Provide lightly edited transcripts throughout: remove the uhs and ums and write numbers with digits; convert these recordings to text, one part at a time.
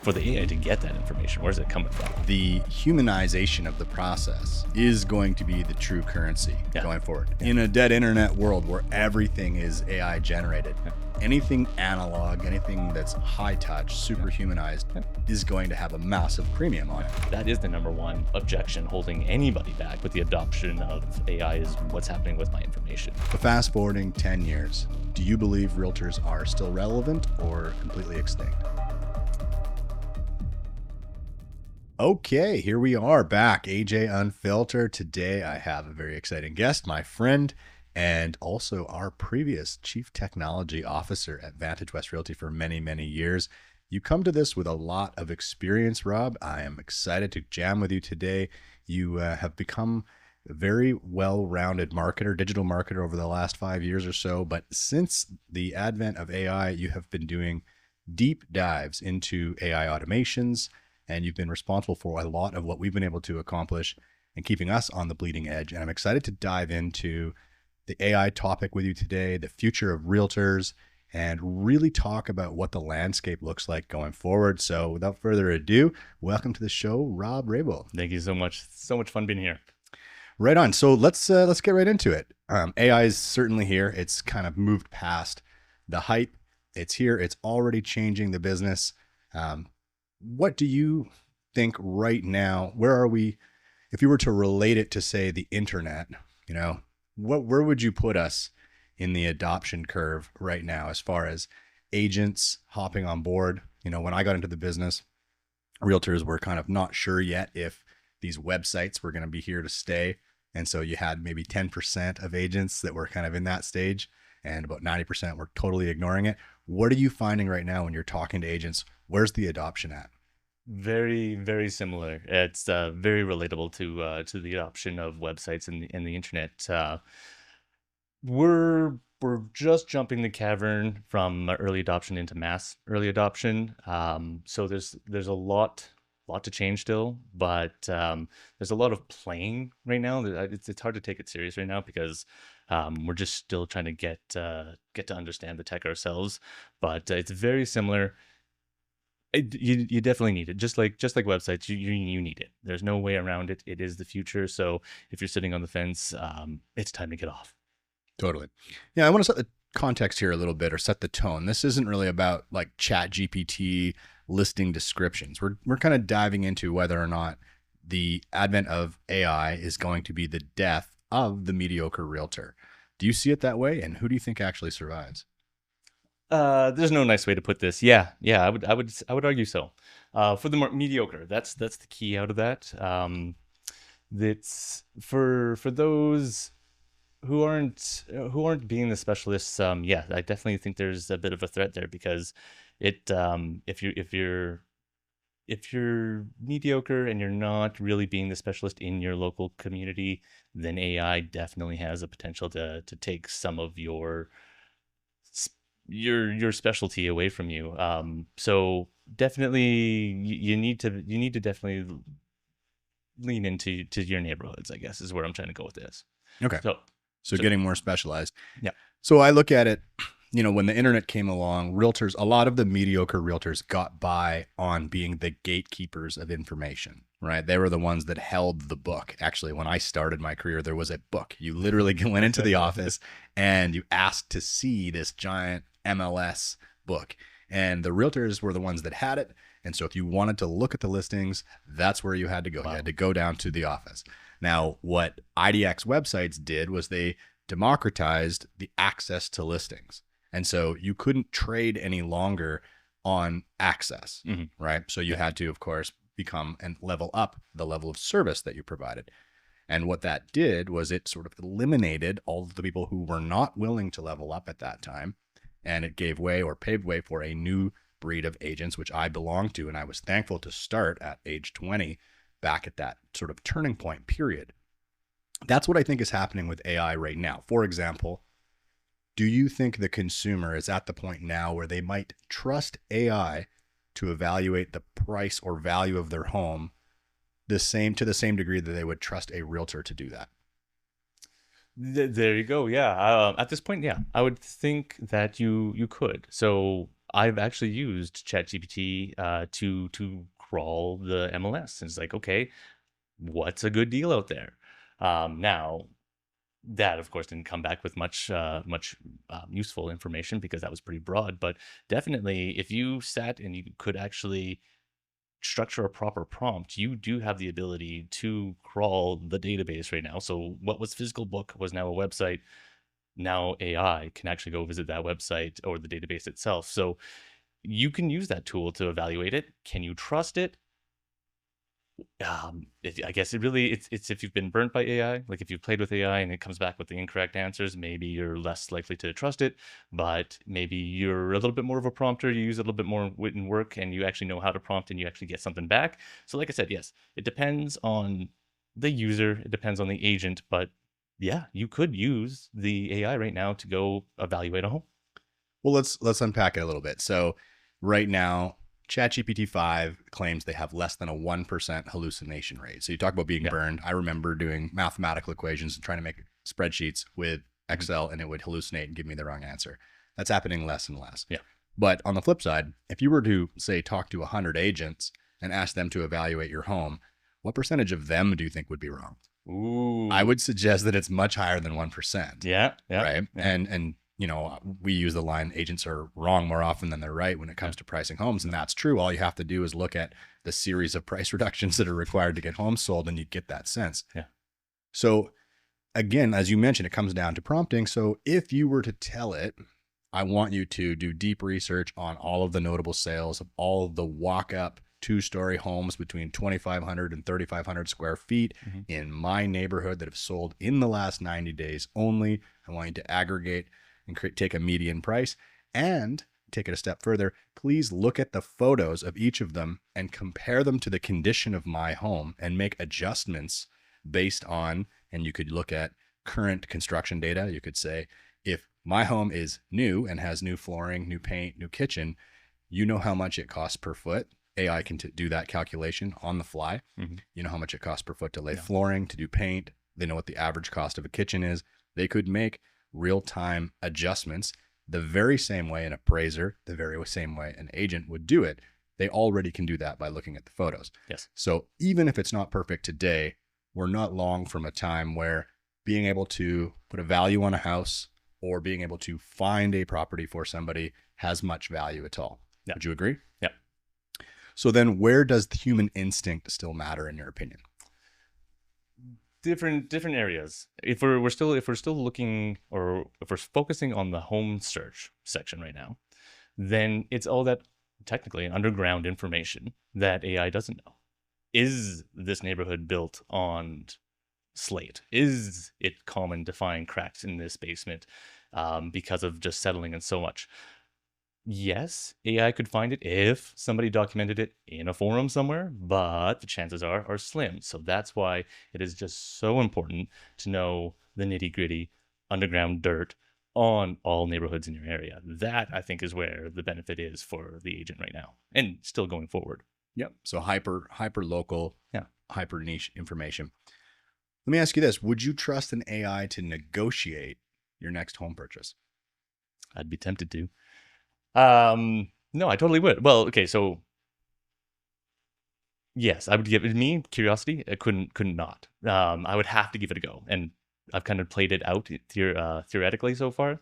For the AI to get that information, where's it coming from? The humanization of the process is going to be the true currency going forward. In a dead internet world where everything is AI generated, anything analog, anything that's high touch, super humanized is going to have a massive premium on it. That is the number one objection holding anybody back with the adoption of AI is what's happening with my information. But fast forwarding 10 years, do you believe realtors are still relevant or completely extinct? Okay, here we are back, AJ Unfiltered. Today I have a very exciting guest, my friend, and also our previous Chief Technology Officer at Vantage West Realty for many, many years. You come to this with a lot of experience, Rob. I am excited to jam with you today. You have become a very well-rounded marketer, digital marketer over the last 5 years or so, but since the advent of AI, you have been doing deep dives into AI automations, and you've been responsible for a lot of what we've been able to accomplish and keeping us on the bleeding edge. And I'm excited to dive into the AI topic with you today, the future of realtors, and really talk about what the landscape looks like going forward. So without further ado, welcome to the show, Rob Raybould. Thank you so much. So much fun being here. Right on. So let's get right into it. AI is certainly here. It's kind of moved past the hype. It's here. It's already changing the business. What do you think right now? Where are we? If you were to relate it to, say, the internet, where would you put us in the adoption curve right now as far as agents hopping on board? When I got into the business, realtors were kind of not sure yet if these websites were going to be here to stay. And so you had maybe 10% of agents that were kind of in that stage, and about 90% were totally ignoring it. What are you finding right now when you're talking to agents? Where's the adoption at? Very, very similar. It's very relatable to the adoption of websites and the internet. We're just jumping the cavern from early adoption into mass early adoption. So there's a lot to change still, but there's a lot of playing right now. It's hard to take it serious right now because we're just still trying to get to understand the tech ourselves. But it's very similar. You definitely need it. Just like websites, you need it. There's no way around it. It is the future. So if you're sitting on the fence, it's time to get off. Totally. Yeah, I want to set the context here a little bit, or set the tone. This isn't really about like Chat GPT listing descriptions. We're kind of diving into whether or not the advent of AI is going to be the death of the mediocre realtor. Do you see it that way? And who do you think actually survives? There's no nice way to put this. Yeah, I would argue so. For the mediocre, that's the key out of that. That's for those who aren't being the specialists. Yeah, I definitely think there's a bit of a threat there because if you're mediocre and you're not really being the specialist in your local community, then AI definitely has a potential to take some of your specialty away from you. So definitely you need to definitely lean into your neighborhoods, I guess, is where I'm trying to go with this. Okay. So getting more specialized. Yeah. So I look at it, when the internet came along, realtors, a lot of the mediocre realtors got by on being the gatekeepers of information, right? They were the ones that held the book. Actually, when I started my career, there was a book. You literally went into the office and you asked to see this giant MLS book, and the realtors were the ones that had it. And so if you wanted to look at the listings, that's where you had to go. Wow. You had to go down to the office. Now, what IDX websites did was they democratized the access to listings. And so you couldn't trade any longer on access, right? So you had to, of course, become and level up the level of service that you provided. And what that did was it sort of eliminated all of the people who were not willing to level up at that time. And it gave way or paved way for a new breed of agents, which I belonged to. And I was thankful to start at age 20 back at that sort of turning point period. That's what I think is happening with AI right now. For example, do you think the consumer is at the point now where they might trust AI to evaluate the price or value of their home to the same degree that they would trust a realtor to do that? There you go. Yeah. At this point, yeah, I would think that you could. So I've actually used ChatGPT to crawl the MLS. And it's like, okay, what's a good deal out there? Now, that of course didn't come back with much useful information because that was pretty broad. But definitely, if you sat and you could actually structure a proper prompt, you do have the ability to crawl the database right now. So what was physical book was now a website. Now AI can actually go visit that website or the database itself. So you can use that tool to evaluate it. Can you trust it? I guess it's if you've been burnt by AI, like if you've played with AI and it comes back with the incorrect answers, maybe you're less likely to trust it. But maybe you're a little bit more of a prompter, you use a little bit more wit and work, and you actually know how to prompt and you actually get something back. So like I said, yes, it depends on the user, it depends on the agent, but yeah, you could use the AI right now to go evaluate a home. Well, let's unpack it a little bit. So right now, ChatGPT 5 claims they have less than a 1% hallucination rate. So you talk about being burned. I remember doing mathematical equations and trying to make spreadsheets with Excel, and it would hallucinate and give me the wrong answer. That's happening less and less. Yeah. But on the flip side, if you were to, say, talk to 100 agents and ask them to evaluate your home, what percentage of them do you think would be wrong? Ooh. I would suggest that it's much higher than 1%. Yeah. Right. Yeah. And you know, we use the line agents are wrong more often than they're right when it comes to pricing homes. And that's true. All you have to do is look at the series of price reductions that are required to get homes sold, and you get that sense. Yeah. So again, as you mentioned, it comes down to prompting. So if you were to tell it, I want you to do deep research on all of the notable sales of all of the walk-up 2-story homes between 2,500 and 3,500 square feet in my neighborhood that have sold in the last 90 days only. I want you to aggregate and take a median price, and take it a step further. Please look at the photos of each of them and compare them to the condition of my home and make adjustments based on, and you could look at current construction data. You could say, if my home is new and has new flooring, new paint, new kitchen, you know how much it costs per foot. AI can do that calculation on the fly. You know how much it costs per foot to lay flooring, to do paint. They know what the average cost of a kitchen is. They could make real-time adjustments the very same way an appraiser, the very same way an agent would do it. They already can do that by looking at the photos. Yes. So even if it's not perfect today, we're not long from a time where being able to put a value on a house or being able to find a property for somebody has much value at all. Yeah. Would you agree? Yeah. So then where does the human instinct still matter in your opinion? Different areas. If we're still looking, or if we're focusing on the home search section right now, then it's all that technically underground information that AI doesn't know. Is this neighborhood built on slate? Is it common to find cracks in this basement because of just settling and so much? Yes, AI could find it if somebody documented it in a forum somewhere, but the chances are slim. So that's why it is just so important to know the nitty-gritty underground dirt on all neighborhoods in your area. That, I think, is where the benefit is for the agent right now, and still going forward. Yep. So hyper local, Yeah. hyper niche information. Let me ask you this. Would you trust an AI to negotiate your next home purchase? I'd be tempted to. No, I totally would. Well, okay, so yes, I would give it, me curiosity. I couldn't not. I would have to give it a go, and I've kind of played it out theoretically so far.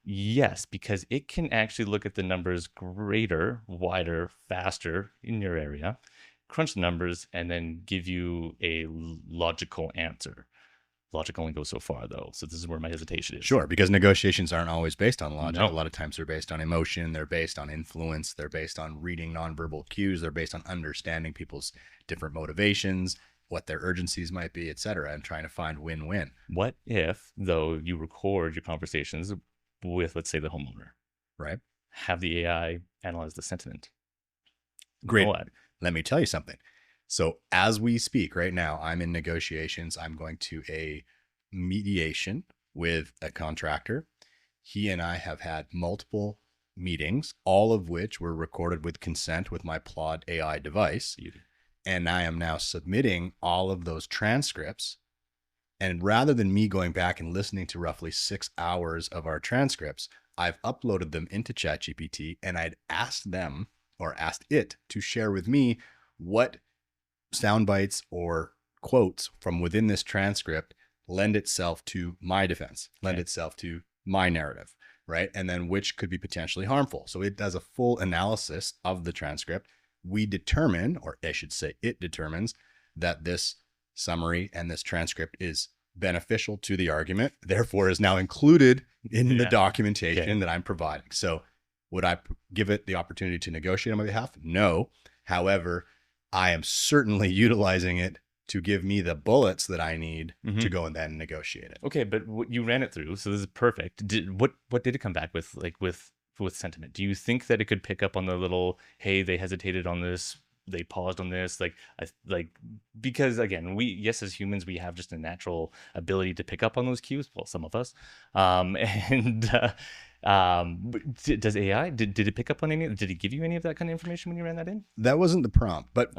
Yes, because it can actually look at the numbers greater, wider, faster in your area, crunch the numbers, and then give you a logical answer. Logic only goes so far, though. So this is where my hesitation is. Sure, because negotiations aren't always based on logic. No. A lot of times they're based on emotion. They're based on influence. They're based on reading nonverbal cues. They're based on understanding people's different motivations, what their urgencies might be, et cetera, and trying to find win-win. What if, though, you record your conversations with, let's say, the homeowner? Right. Have the AI analyze the sentiment. Great. What? Let me tell you something. So as we speak right now, I'm in negotiations. I'm going to a mediation with a contractor. He and I have had multiple meetings, all of which were recorded with consent with my Plod AI device. Beauty. And I am now submitting all of those transcripts. And rather than me going back and listening to roughly 6 hours of our transcripts, I've uploaded them into ChatGPT, and I'd asked them or asked it to share with me what sound bites or quotes from within this transcript lend itself to my defense, lend itself to my narrative, right? And then which could be potentially harmful. So it does a full analysis of the transcript. We determine, or I should say it determines, that this summary and this transcript is beneficial to the argument, therefore is now included in the documentation that I'm providing. So would I give it the opportunity to negotiate on my behalf? No. However, I am certainly utilizing it to give me the bullets that I need to go and then negotiate it. Okay, but you ran it through, so this is perfect. What did it come back with, like with sentiment? Do you think that it could pick up on the little, hey, they hesitated on this, they paused on this, because again, as humans, we have just a natural ability to pick up on those cues. Well, some of us, does AI, did it pick up on any? Did it give you any of that kind of information when you ran that in? That wasn't the prompt, but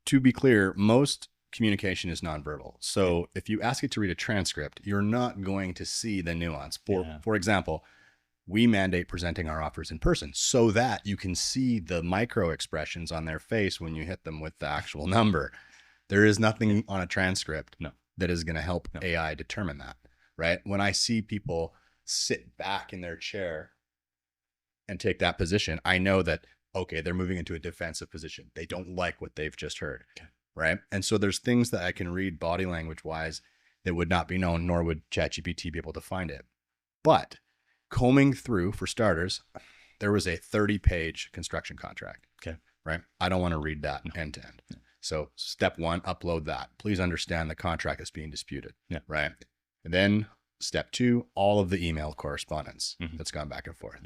to be clear, most communication is nonverbal. So if you ask it to read a transcript, you're not going to see the nuance. For example, we mandate presenting our offers in person so that you can see the micro expressions on their face when you hit them with the actual number. There is nothing on a transcript that is going to help AI determine that, right? When I see people sit back in their chair and take that position, I know that, okay, they're moving into a defensive position. They don't like what they've just heard, right? And so there's things that I can read body language wise that would not be known, nor would ChatGPT be able to find it. But combing through, for starters, there was a 30-page construction contract. Okay. Right. I don't want to read that end to end. So step one, upload that. Please understand the contract is being disputed. Right. And then step two, all of the email correspondence that's gone back and forth.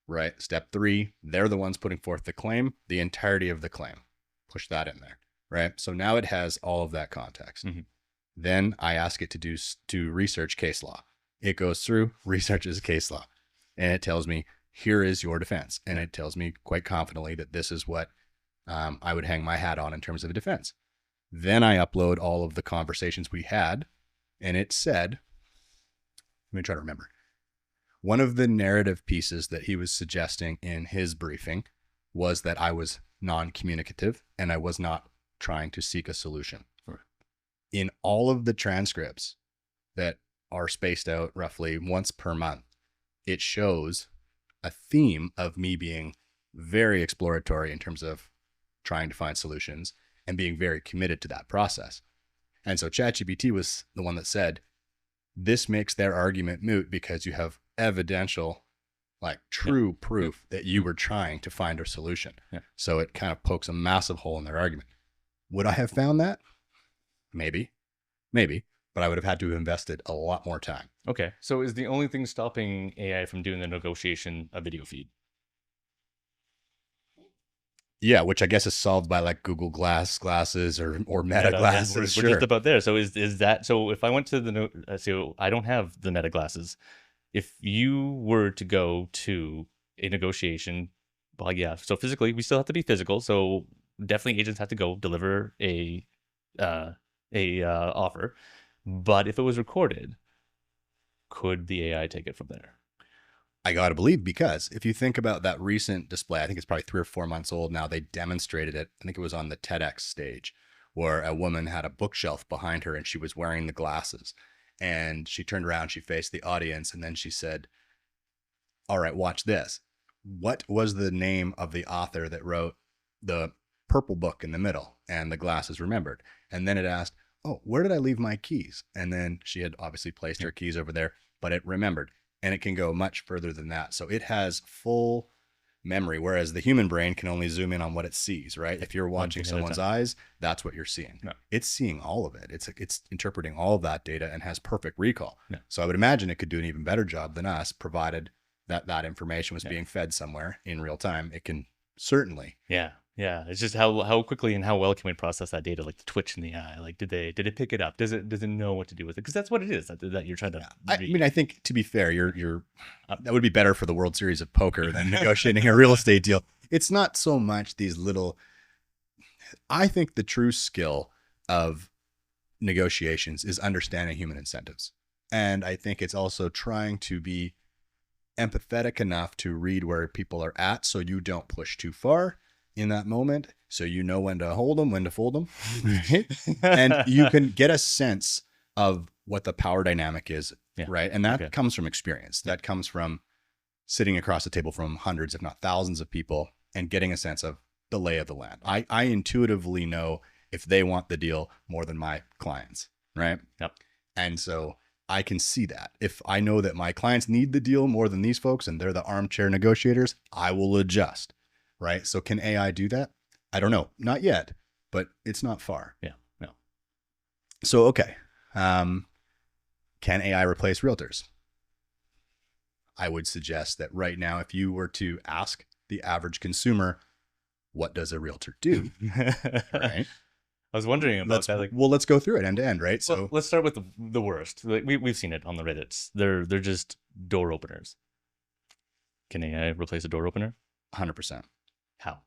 Right. Step three, they're the ones putting forth the claim, the entirety of the claim. Push that in there. Right. So now it has all of that context. Then I ask it to research case law. It goes through, researches case law, and it tells me, here is your defense. And it tells me quite confidently that this is what I would hang my hat on in terms of a defense. Then I upload all of the conversations we had, and it said, let me try to remember. One of the narrative pieces that he was suggesting in his briefing was that I was non-communicative and I was not trying to seek a solution. In all of the transcripts that are spaced out roughly once per month, it shows a theme of me being very exploratory in terms of trying to find solutions and being very committed to that process. And so ChatGPT was the one that said, this makes their argument moot because you have evidential, like true proof that you were trying to find a solution. So it kind of pokes a massive hole in their argument. Would I have found that? Maybe, but I would have had to have invested a lot more time. Okay. So is the only thing stopping AI from doing the negotiation a video feed? Yeah, which I guess is solved by like Google glasses or Meta glasses. We're just about there. So is that, so if I went to so I don't have the Meta glasses. If you were to go to a negotiation, well, yeah. So physically, we still have to be physical. So definitely agents have to go deliver a offer. But if it was recorded, could the AI take it from there? I got to believe, because if you think about that recent display, I think it's probably 3 or 4 months old now. They demonstrated it. I think it was on the TEDx stage, where a woman had a bookshelf behind her and she was wearing the glasses, and she turned around, she faced the audience, and then she said, all right, watch this. What was the name of the author that wrote the purple book in the middle? And the glasses remembered. And then it asked, oh, where did I leave my keys? And then she had obviously placed her keys over there, but it remembered. And it can go much further than that. So it has full memory, whereas the human brain can only zoom in on what it sees, right? If you're watching someone's eyes, that's what you're seeing. It's seeing all of it. It's interpreting all of that data and has perfect recall. So I would imagine it could do an even better job than us, provided that information was being fed somewhere in real time. It can certainly. Yeah. It's just how quickly and how well can we process that data, like the twitch in the eye? Like, did it pick it up? Does it know what to do with it? Because that's what it is that you're trying to. I mean, I think, to be fair, you're that would be better for the World Series of Poker than negotiating a real estate deal. It's not so much these little. I think the true skill of negotiations is understanding human incentives, and I think it's also trying to be empathetic enough to read where people are at so you don't push too far in that moment, so you know when to hold them, when to fold them, right? And you can get a sense of what the power dynamic is, right? And that comes from experience. That comes from sitting across the table from hundreds, if not thousands of people and getting a sense of the lay of the land. I intuitively know if they want the deal more than my clients, right? Yep. And so I can see that. If I know that my clients need the deal more than these folks and they're the armchair negotiators, I will adjust, right? So can AI do that? I don't know. Not yet, but it's not far. Yeah. No. So, okay. Can AI replace realtors? I would suggest that right now, if you were to ask the average consumer, what does a realtor do? Right? I was wondering about that. Well, let's go through it end to end, right? So let's start with the worst. Like we've seen it on the Reddits. They're just door openers. Can AI replace a door opener? 100%. How?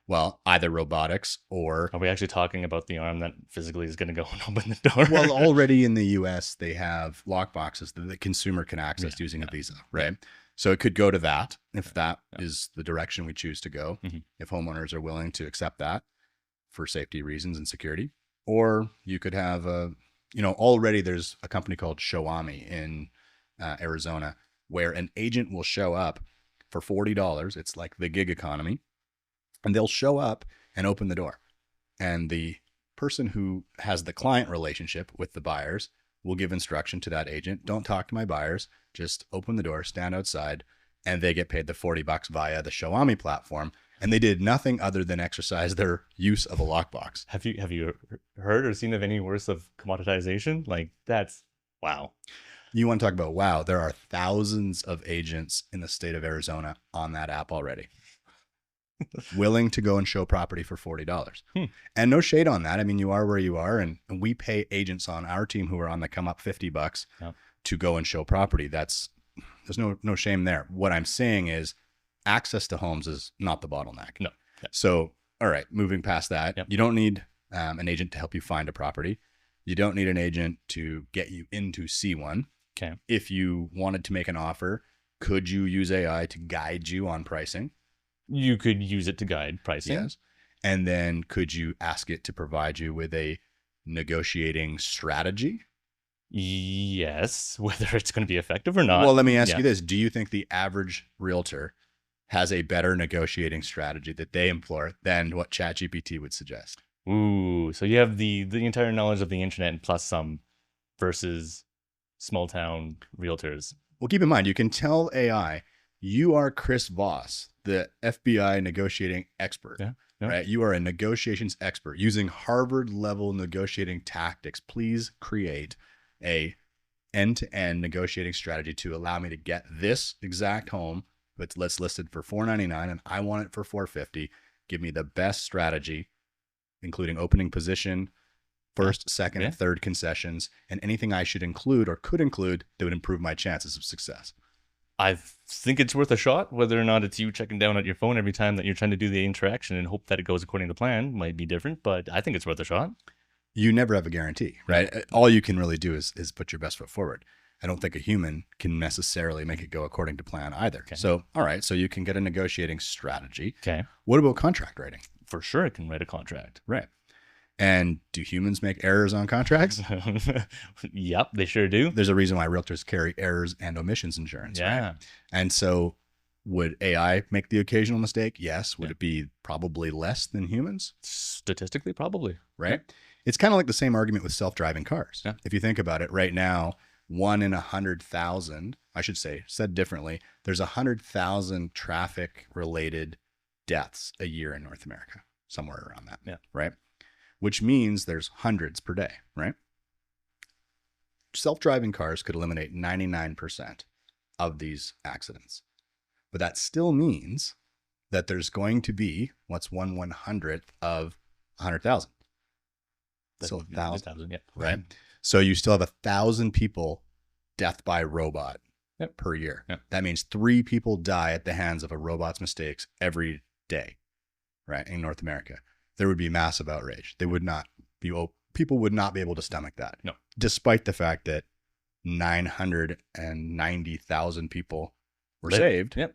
Well, either robotics or... Are we actually talking about the arm that physically is going to go and open the door? Well, already in the US, they have lock boxes that the consumer can access using a visa, right? So it could go to that if that is the direction we choose to go, if homeowners are willing to accept that for safety reasons and security. Or you could have, already there's a company called Xiaomi in Arizona where an agent will show up for $40. It's like the gig economy. And they'll show up and open the door. And the person who has the client relationship with the buyers will give instruction to that agent. Don't talk to my buyers. Just open the door, stand outside, and they get paid the $40 via the Xiaomi platform. And they did nothing other than exercise their use of a lockbox. Have you heard or seen of any worse of commoditization? Like that's wow. You want to talk about wow? There are thousands of agents in the state of Arizona on that app already. Willing to go and show property for $40. And no shade on that. I mean, you are where you are, and we pay agents on our team who are on the come up $50 to go and show property. There's no shame there. What I'm saying is access to homes is not the bottleneck. No. So, all right, moving past that, you don't need an agent to help you find a property. You don't need an agent to get you in to see one. Okay. If you wanted to make an offer, could you use AI to guide you on pricing? You could use it to guide pricing. Yes. And then could you ask it to provide you with a negotiating strategy? Yes. Whether it's going to be effective or not. Well, let me ask you this. Do you think the average realtor has a better negotiating strategy that they employ than what ChatGPT would suggest? Ooh, so you have the entire knowledge of the internet and plus some versus small town realtors. Well, keep in mind, you can tell AI, you are Chris Voss, the FBI negotiating expert, right? You are a negotiations expert using Harvard level negotiating tactics. Please create a end-to-end negotiating strategy to allow me to get this exact home, but let's listed for $499 and I want it for $450. Give me the best strategy, including opening position, first, second, and third concessions, and anything I should include or could include that would improve my chances of success. I think it's worth a shot. Whether or not it's you checking down at your phone every time that you're trying to do the interaction and hope that it goes according to plan might be different, but I think it's worth a shot. You never have a guarantee, right? All you can really do is put your best foot forward. I don't think a human can necessarily make it go according to plan either. Okay. So, all right, so you can get a negotiating strategy. Okay. What about contract writing? For sure it can write a contract. Right. And do humans make errors on contracts? Yep, they sure do. There's a reason why realtors carry errors and omissions insurance. Yeah. Right? And so would AI make the occasional mistake? Yes. Would it be probably less than humans? Statistically, probably. Right. Yeah. It's kind of like the same argument with self-driving cars. Yeah. If you think about it right now, 1 in 100,000, I should say, said differently, there's 100,000 traffic related deaths a year in North America, somewhere around that. Yeah. Right. Which means there's hundreds per day, right? Self-driving cars could eliminate 99% of these accidents. But that still means that there's going to be, what's 1/100th of 100,000? So 1,000, yeah. Right? So you still have 1,000 people death by robot per year. Yep. That means 3 people die at the hands of a robot's mistakes every day, right? In North America. There would be massive outrage. They would not be, people would not be able to stomach that. No. Despite the fact that 990,000 people were saved, Yep.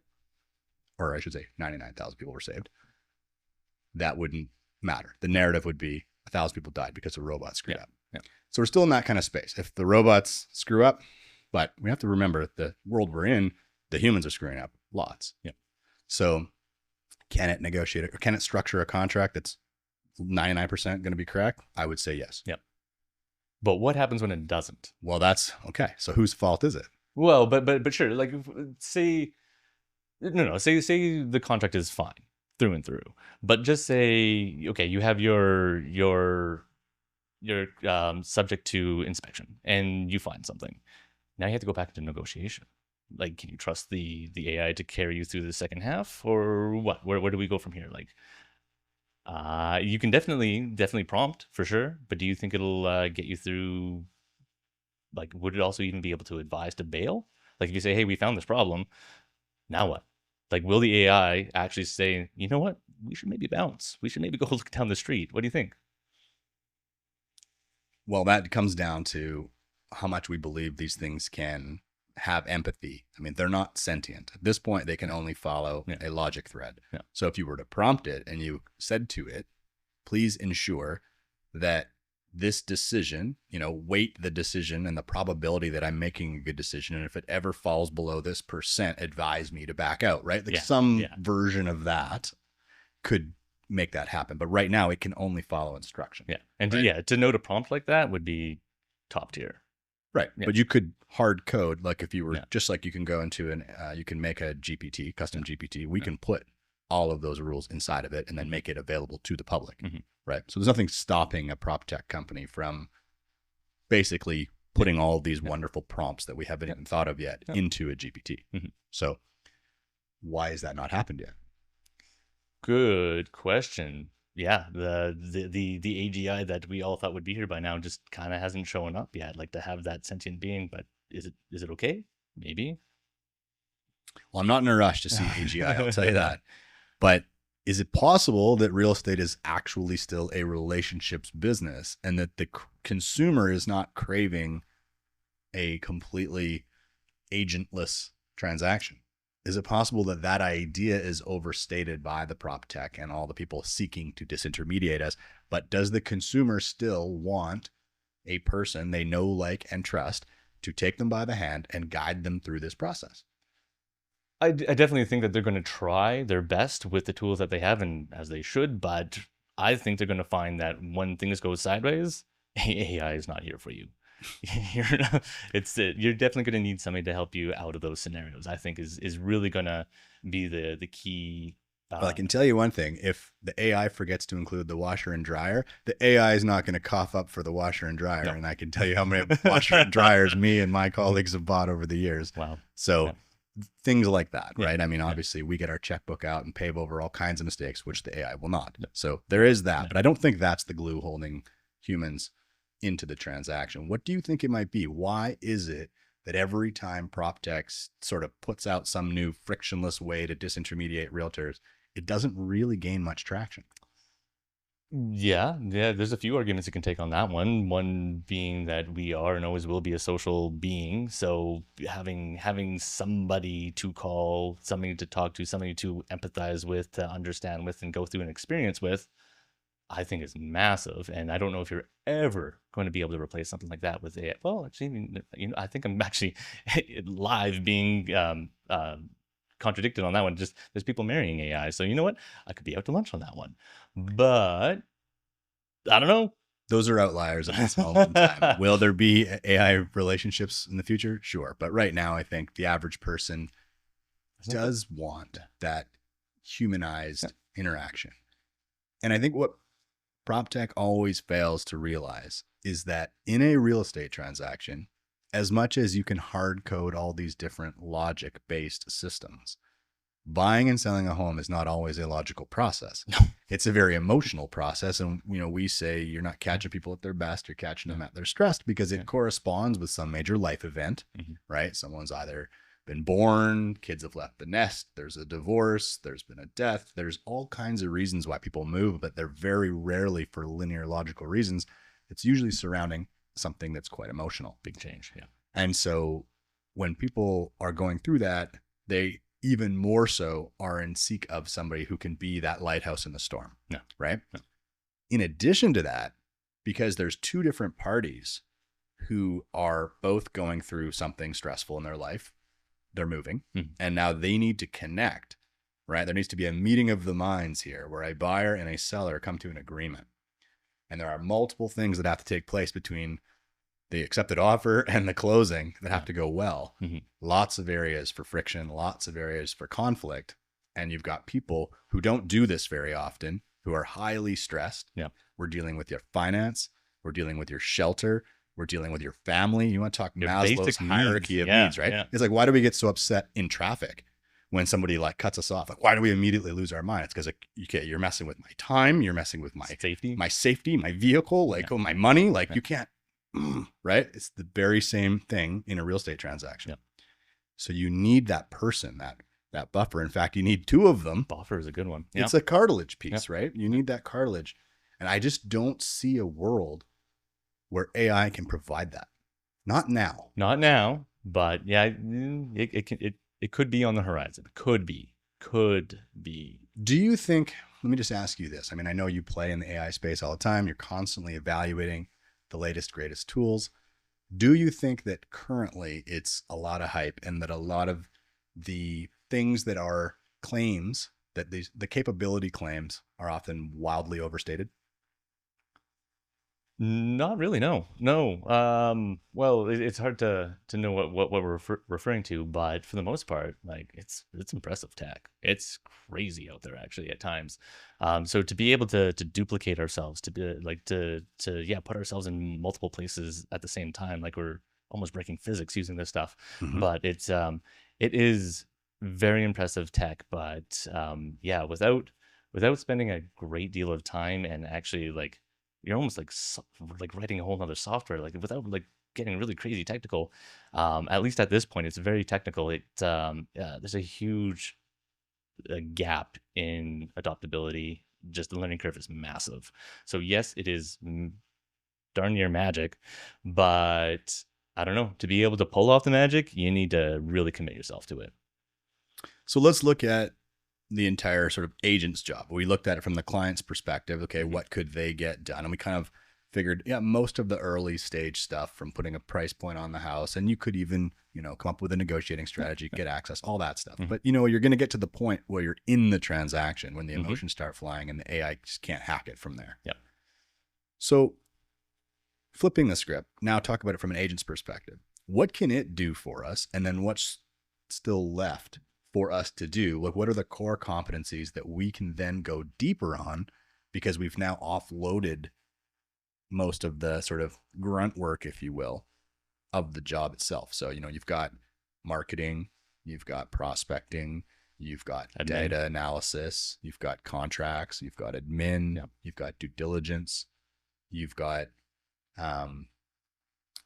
or I should say 99,000 people were saved, that wouldn't matter. The narrative would be 1,000 people died because the robots screwed up. Yeah. So we're still in that kind of space. If the robots screw up, but we have to remember the world we're in, the humans are screwing up lots. Yeah. So can it negotiate it, or can it structure a contract that's 99% going to be correct? I would say yes. Yep. But what happens when it doesn't? Well, that's okay. So whose fault is it? Well, but sure, like say say the contract is fine through and through, but just say, okay, you have your subject to inspection and you find something. Now you have to go back into negotiation. Like, can you trust the AI to carry you through the second half, or what? Where do we go from here? Like, you can definitely prompt for sure, but do you think it'll get you through? Like, would it also even be able to advise to bail? Like, if you say, hey, we found this problem, now what? Like, will the AI actually say, you know what? We should maybe bounce. We should maybe go look down the street. What do you think? Well, that comes down to how much we believe these things can have empathy. I mean, they're not sentient. At this point, they can only follow a logic thread. Yeah. So if you were to prompt it and you said to it, please ensure that this decision, weight the decision and the probability that I'm making a good decision. And if it ever falls below this percent, advise me to back out, right? Like some version of that could make that happen. But right now it can only follow instruction. Yeah. And to know to prompt like that would be top tier. Right. Yeah. But you could hard code, like if you were just like you can go into you can make a GPT, custom GPT. We can put all of those rules inside of it and then make it available to the public. Mm-hmm. Right. So there's nothing stopping a prop tech company from basically putting all of these wonderful prompts that we haven't even thought of yet into a GPT. Mm-hmm. So why has that not happened yet? Good question. Yeah, the AGI that we all thought would be here by now just kind of hasn't shown up yet. Like, to have that sentient being, but is it okay? Maybe. Well, I'm not in a rush to see AGI. I'll tell you that. But is it possible that real estate is actually still a relationships business, and that the consumer is not craving a completely agentless transaction? Is it possible that that idea is overstated by the prop tech and all the people seeking to disintermediate us? But does the consumer still want a person they know, like, and trust to take them by the hand and guide them through this process? I definitely think that they're going to try their best with the tools that they have, and as they should, but I think they're going to find that when things go sideways, AI is not here for you. You're definitely going to need somebody to help you out of those scenarios. I think is really going to be the key. Well, I can tell you one thing: if the AI forgets to include the washer and dryer, the AI is not going to cough up for the washer and dryer. No. And I can tell you how many washer and dryers me and my colleagues have bought over the years. Wow. So things like that, right? I mean, obviously we get our checkbook out and pave over all kinds of mistakes, which the AI will not. So there is that, but I don't think that's the glue holding humans into the transaction. What do you think it might be? Why is it that every time PropTech sort of puts out some new frictionless way to disintermediate realtors, it doesn't really gain much traction? Yeah, there's a few arguments you can take on that one. One being that we are and always will be a social being. So having somebody to call, somebody to talk to, somebody to empathize with, to understand with, and go through an experience with, I think is massive. And I don't know if you're ever going to be able to replace something like that with AI. Well, actually, I think I'm actually live being contradicted on that one. Just there's people marrying AI, so you know what, I could be out to lunch on that one, but I don't know. Those are outliers at this moment in time. Will there be AI relationships in the future? Sure, but right now I think the average person does want that humanized interaction. And I think what PropTech always fails to realize is that in a real estate transaction, as much as you can hard code all these different logic-based systems, buying and selling a home is not always a logical process. No. It's a very emotional process. And, we say you're not catching people at their best, you're catching them at their stressed, because it corresponds with some major life event, right? Someone's either been born, kids have left the nest, there's a divorce, there's been a death, there's all kinds of reasons why people move, but they're very rarely for linear logical reasons. It's usually surrounding something that's quite emotional. Big change. Yeah. And so when people are going through that, they even more so are in seek of somebody who can be that lighthouse in the storm. Yeah. Right. Yeah. In addition to that, because there's two different parties who are both going through something stressful in their life, they're moving, and now they need to connect, right? There needs to be a meeting of the minds here where a buyer and a seller come to an agreement. And there are multiple things that have to take place between the accepted offer and the closing that have to go well. Lots of areas for friction, lots of areas for conflict. And you've got people who don't do this very often, who are highly stressed. Yeah. We're dealing with your finance. We're dealing with your shelter. We're dealing with your family. You want to talk Your Maslow's basic hierarchy needs. of Yeah, needs, right? yeah. It's like, why do we get so upset in traffic when somebody like cuts us off? Like, why do we immediately lose our mind? It's because like, you're messing with my time. You're messing with my safety, my vehicle, like my money. Like you can't, right? It's the very same thing in a real estate transaction. Yeah. So you need that person, that buffer. In fact, you need two of them. Buffer is a good one. It's a cartilage piece, right? You need that cartilage. And I just don't see a world where AI can provide that. Not now. Not now, but yeah, it could be on the horizon. Could be. Do you think, let me just ask you this. I mean, I know you play in the AI space all the time. You're constantly evaluating the latest, greatest tools. Do you think that currently it's a lot of hype and that a lot of the things that are claims, that the capability claims are often wildly overstated? Not really. No. Well, it's hard to know what we're referring to, but for the most part, like it's impressive tech. It's crazy out there actually at times. So to be able to duplicate ourselves, to be like to put ourselves in multiple places at the same time, like we're almost breaking physics using this stuff. But it is very impressive tech. But without spending a great deal of time and actually like, you're almost like writing a whole nother software, like without like getting really crazy technical. At least at this point, it's very technical. There's a huge gap in adoptability. Just the learning curve is massive. So yes, it is darn near magic, but I don't know, to be able to pull off the magic, you need to really commit yourself to it. So let's look at the entire sort of agent's job. We looked at it from the client's perspective. Okay, what could they get done? And we kind of figured, most of the early stage stuff, from putting a price point on the house, and you could even, come up with a negotiating strategy, get access, all that stuff. But you're going to get to the point where you're in the transaction when the emotions start flying and the AI just can't hack it from there. Yep. So flipping the script, now talk about it from an agent's perspective. What can it do for us? And then what's still left for us to do? Like, what are the core competencies that we can then go deeper on, because we've now offloaded most of the sort of grunt work, if you will, of the job itself. So, you've got marketing, you've got prospecting, you've got data analysis, you've got contracts, you've got admin, you've got due diligence, you've got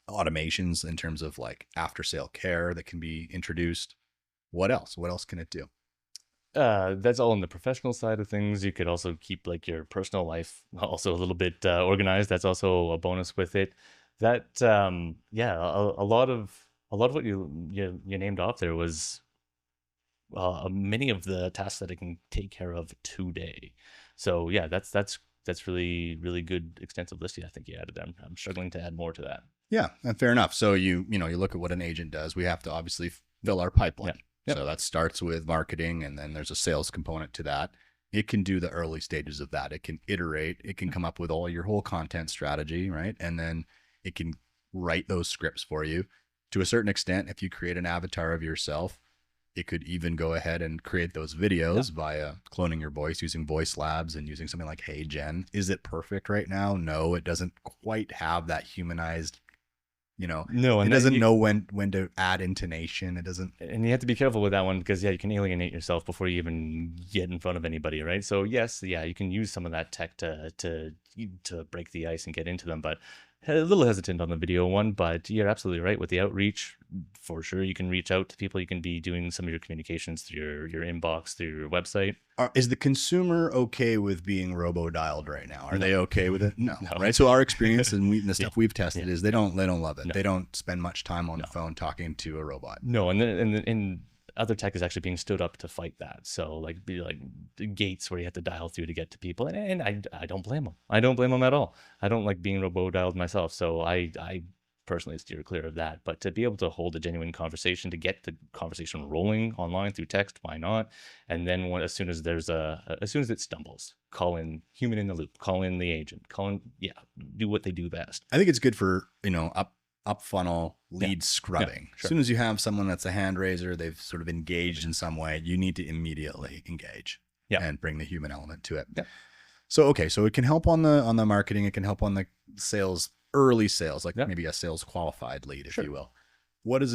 automations in terms of like after sale care that can be introduced. What else? What else can it do? That's all on the professional side of things. You could also keep like your personal life also a little bit organized. That's also a bonus with it. That a lot of what you named off there was many of the tasks that it can take care of today. So yeah, that's really, really good extensive list. I think you added. I'm struggling to add more to that. Yeah, and fair enough. So you look at what an agent does. We have to obviously fill our pipeline. Yeah. Yep. So that starts with marketing, and then there's a sales component to that. It can do the early stages of that. It can iterate. It can come up with all your whole content strategy, right? And then it can write those scripts for you. To a certain extent, if you create an avatar of yourself, it could even go ahead and create those videos via cloning your voice, using voice labs and using something like Hey Gen. Is it perfect right now? No, it doesn't quite have that humanized, no, and it doesn't know when to add intonation. It doesn't. And you have to be careful with that one, because you can alienate yourself before you even get in front of anybody, right? So yes, you can use some of that tech to break the ice and get into them, but a little hesitant on the video one. But you're absolutely right with the outreach. For sure, you can reach out to people. You can be doing some of your communications through your inbox, through your website. Is the consumer okay with being robo-dialed right now? Are they okay with it? No. Right. So our experience and the stuff we've tested is they don't love it. No. They don't spend much time on the phone talking to a robot. No, and other tech is actually being stood up to fight that. So like be like the gates where you have to dial through to get to people, and I don't blame them. I don't blame them at all. I don't like being robo dialed myself, so I personally steer clear of that. But to be able to hold a genuine conversation, to get the conversation rolling online through text, why not? And then as soon as as soon as it stumbles, call in human in the loop, call in the agent, call in, yeah, do what they do best. I think it's good for, up funnel lead scrubbing. sure. As soon as you have someone that's a hand raiser, they've sort of engaged in some way, you need to immediately engage and bring the human element to it. Yeah. So, okay. So it can help on the marketing. It can help on the sales, early sales, like maybe a sales qualified lead, if you will. Where does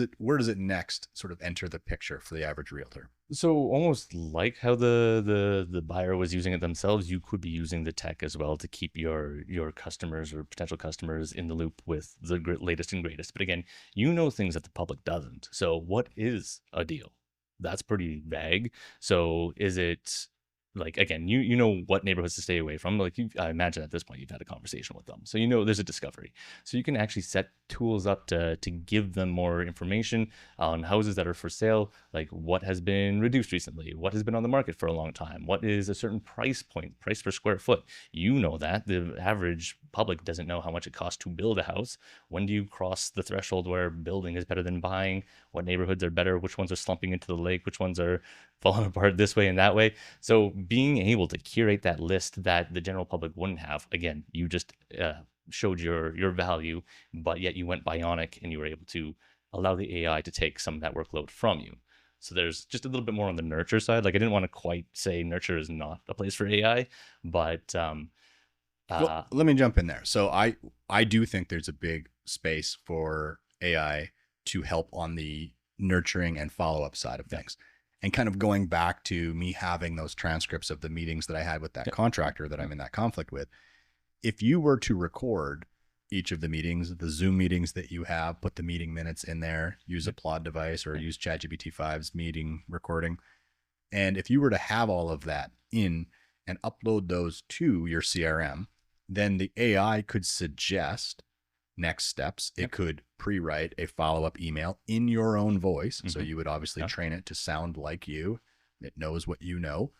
it next sort of enter the picture for the average realtor? So almost like how the buyer was using it themselves, you could be using the tech as well to keep your customers or potential customers in the loop with the latest and greatest. But again, you know things that the public doesn't. So what is a deal? That's pretty vague. So is it like, again, you know what neighborhoods to stay away from. Like I imagine at this point you've had a conversation with them, so you know there's a discovery. So you can actually set tools up to give them more information on houses that are for sale, like what has been reduced recently, what has been on the market for a long time, what is a certain price point, price per square foot. You know that the average public doesn't know how much it costs to build a house. When do you cross the threshold where building is better than buying? What neighborhoods are better? Which ones are slumping into the lake? Which ones are falling apart this way and that way? So being able to curate that list that the general public wouldn't have, again, you just showed your value, but yet you went bionic and you were able to allow the AI to take some of that workload from you. So there's just a little bit more on the nurture side. Like I didn't want to quite say nurture is not a place for AI, but well, let me jump in there. So I do think there's a big space for AI to help on the nurturing and follow-up side of things. And kind of going back to me having those transcripts of the meetings that I had with that contractor that I'm in that conflict with, if you were to record each of the meetings, the Zoom meetings that you have, put the meeting minutes in there, use a Plod device or use ChatGPT-5's meeting recording, and if you were to have all of that in and upload those to your CRM, then the AI could suggest next steps. It could pre-write a follow-up email in your own voice. So you would obviously train it to sound like you. It knows what you know.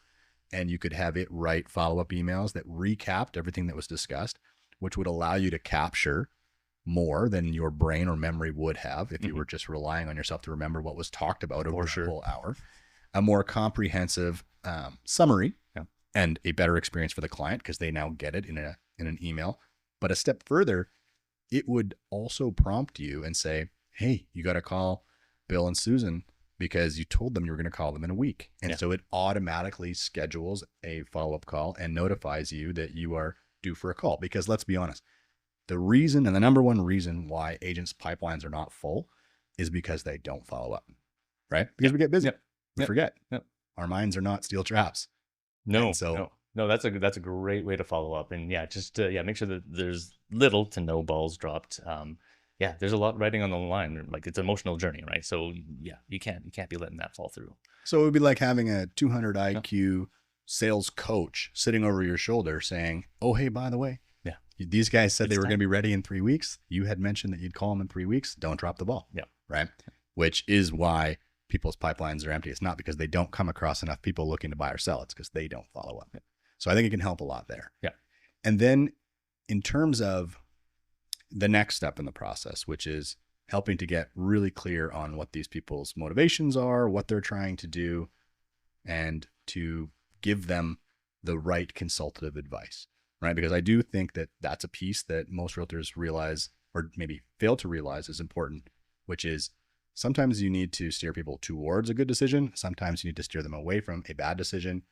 And you could have it write follow-up emails that recapped everything that was discussed, which would allow you to capture more than your brain or memory would have if you were just relying on yourself to remember what was talked about over the whole hour. A more comprehensive summary and a better experience for the client because they now get it in an email. But a step further, it would also prompt you and say, hey, you got to call Bill and Susan because you told them you were going to call them in a week. And so it automatically schedules a follow-up call and notifies you that you are due for a call. Because let's be honest, the reason and the number one reason why agents' pipelines are not full is because they don't follow up, right? Because we get busy. We forget. Our minds are not steel traps. No, that's a great way to follow up. And just make sure that there's little to no balls dropped. There's a lot riding on the line. Like it's an emotional journey, right? So you can't be letting that fall through. So it would be like having a 200 IQ sales coach sitting over your shoulder saying, oh, hey, by the way, these guys said they were going to be ready in 3 weeks. You had mentioned that you'd call them in 3 weeks. Don't drop the ball. Right. Which is why people's pipelines are empty. It's not because they don't come across enough people looking to buy or sell. It's because they don't follow up. So I think it can help a lot there. And then in terms of the next step in the process, which is helping to get really clear on what these people's motivations are, what they're trying to do, and to give them the right consultative advice, right? Because I do think that that's a piece that most realtors realize or maybe fail to realize is important, which is sometimes you need to steer people towards a good decision. Sometimes you need to steer them away from a bad decision.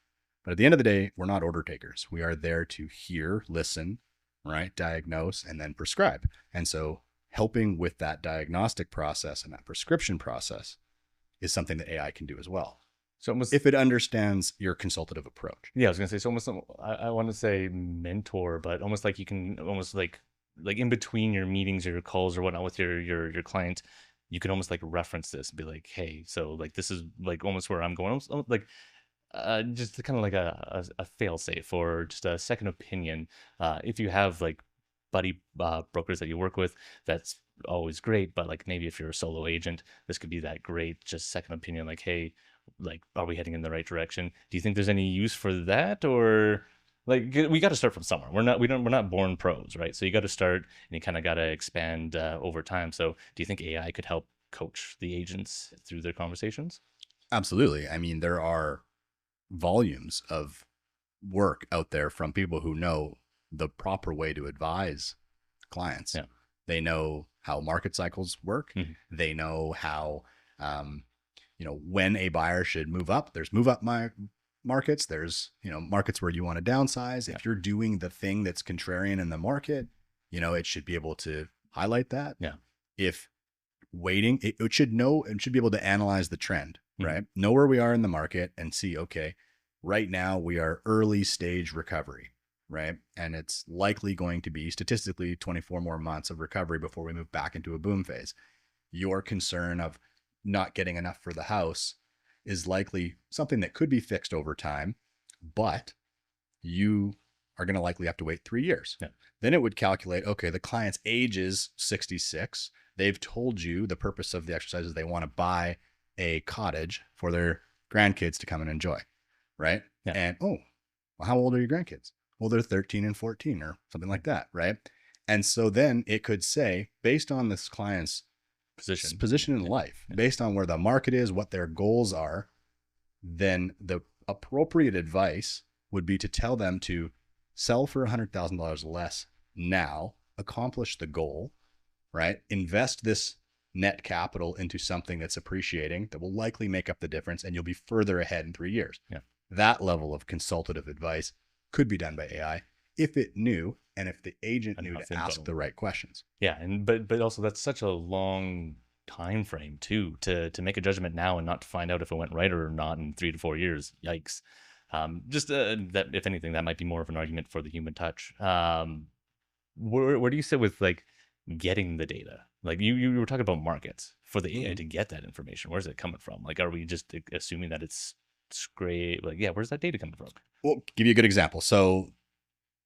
But at the end of the day, we're not order takers. We are there to hear, listen, right? Diagnose, and then prescribe. And so helping with that diagnostic process and that prescription process is something that AI can do as well. So almost, if it understands your consultative approach. I was going to say, so almost, I want to say mentor, but almost like you can almost like in between your meetings or your calls or whatnot with your client, you can almost like reference this and be like, hey, so like, this is like almost where I'm going. Almost like, just kind of like a fail safe or just a second opinion. If you have like buddy brokers that you work with, that's always great, but like maybe if you're a solo agent, this could be that great just second opinion. Like, hey, like, are we heading in the right direction? Do you think there's any use for that, or like we got to start from somewhere? We're not born pros, right? So you got to start, and you kind of got to expand over time. So do you think AI could help coach the agents through their conversations? Absolutely. I mean, there are volumes of work out there from people who know the proper way to advise clients. Yeah. They know how market cycles work. Mhm. They know how, when a buyer should move up. There's move up markets. There's, markets where you want to downsize. Yeah. If you're doing the thing that's contrarian in the market, it should be able to highlight that. Yeah. If waiting, it should know and should be able to analyze the trend, Mhm. right? Know where we are in the market and see, okay, right now we are early stage recovery, right? And it's likely going to be statistically 24 more months of recovery before we move back into a boom phase. Your concern of not getting enough for the house is likely something that could be fixed over time, but you are going to likely have to wait 3 years. Yeah. Then it would calculate, okay, the client's age is 66. They've told you the purpose of the exercise is they want to buy a cottage for their grandkids to come and enjoy, right? Yeah. And, well, how old are your grandkids? Well, they're 13 and 14 or something like that, right? And so then it could say, based on this client's position in life, based on where the market is, what their goals are, then the appropriate advice would be to tell them to sell for $100,000 less now, accomplish the goal, right? Invest this net capital into something that's appreciating that will likely make up the difference, and you'll be further ahead in 3 years. Yeah. That level of consultative advice could be done by AI if it knew, and if the agent knew to ask the right questions. Yeah, and but also that's such a long time frame too to make a judgment now and not to find out if it went right or not in 3 to 4 years. Yikes. Just that if anything, that might be more of an argument for the human touch. Where do you sit with like getting the data? Like you were talking about markets for the AI to get that information. Where's it coming from? Like, are we just assuming that it's scrape? Like, yeah, where's that data coming from? Well, give you a good example. So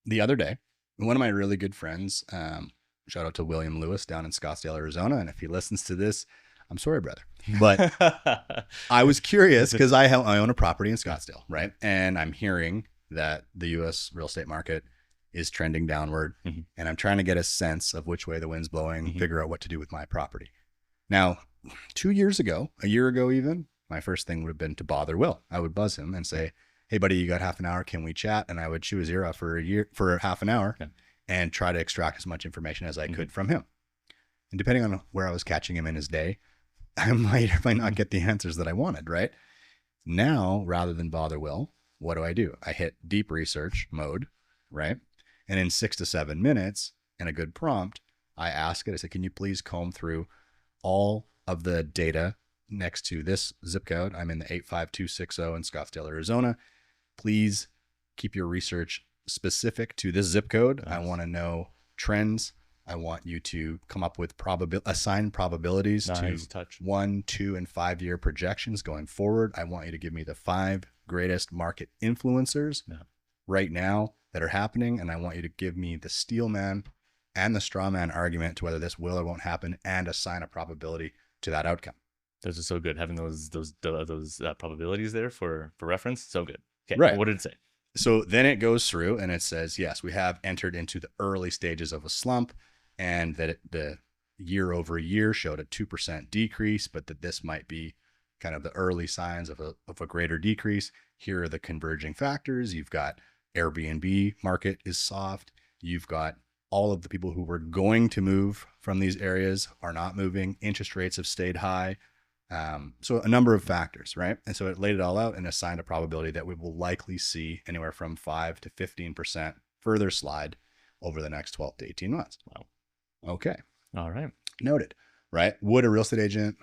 the other day, one of my really good friends, shout out to William Lewis down in Scottsdale, Arizona. And if he listens to this, I'm sorry, brother. But I was curious because I own a property in Scottsdale, right? And I'm hearing that the U.S. real estate market is trending downward. Mhm. And I'm trying to get a sense of which way the wind's blowing, Mhm. figure out what to do with my property. Now, 2 years ago, a year ago even, my first thing would have been to bother Will. I would buzz him and say, hey, buddy, you got half an hour? Can we chat? And I would chew his ear off for half an hour and try to extract as much information as I could from him. And depending on where I was catching him in his day, I might or might not get the answers that I wanted, right? Now, rather than bother Will, what do? I hit deep research mode, right? And in 6 to 7 minutes and a good prompt, I ask it, I said, can you please comb through all of the data next to this zip code? I'm in the 85260 in Scottsdale, Arizona. Please keep your research specific to this zip code. Nice. I want to know trends. I want you to come up with assign probabilities to 1, 2, and 5 year projections going forward. I want you to give me the 5 greatest market influencers right now that are happening. And I want you to give me the steel man and the straw man argument to whether this will or won't happen, and assign a probability to that outcome. Those are so good. Having those probabilities there for reference. So good. Okay. Right. What did it say? So then it goes through and it says, yes, we have entered into the early stages of a slump, and that the year over year showed a 2% decrease, but that this might be kind of the early signs of a greater decrease. Here are the converging factors. You've got Airbnb market is soft. You've got all of the people who were going to move from these areas are not moving. Interest rates have stayed high. So a number of factors, right? And so it laid it all out and assigned a probability that we will likely see anywhere from 5 to 15% further slide over the next 12 to 18 months. Wow. Okay. All right. Noted, right? Would a real estate agent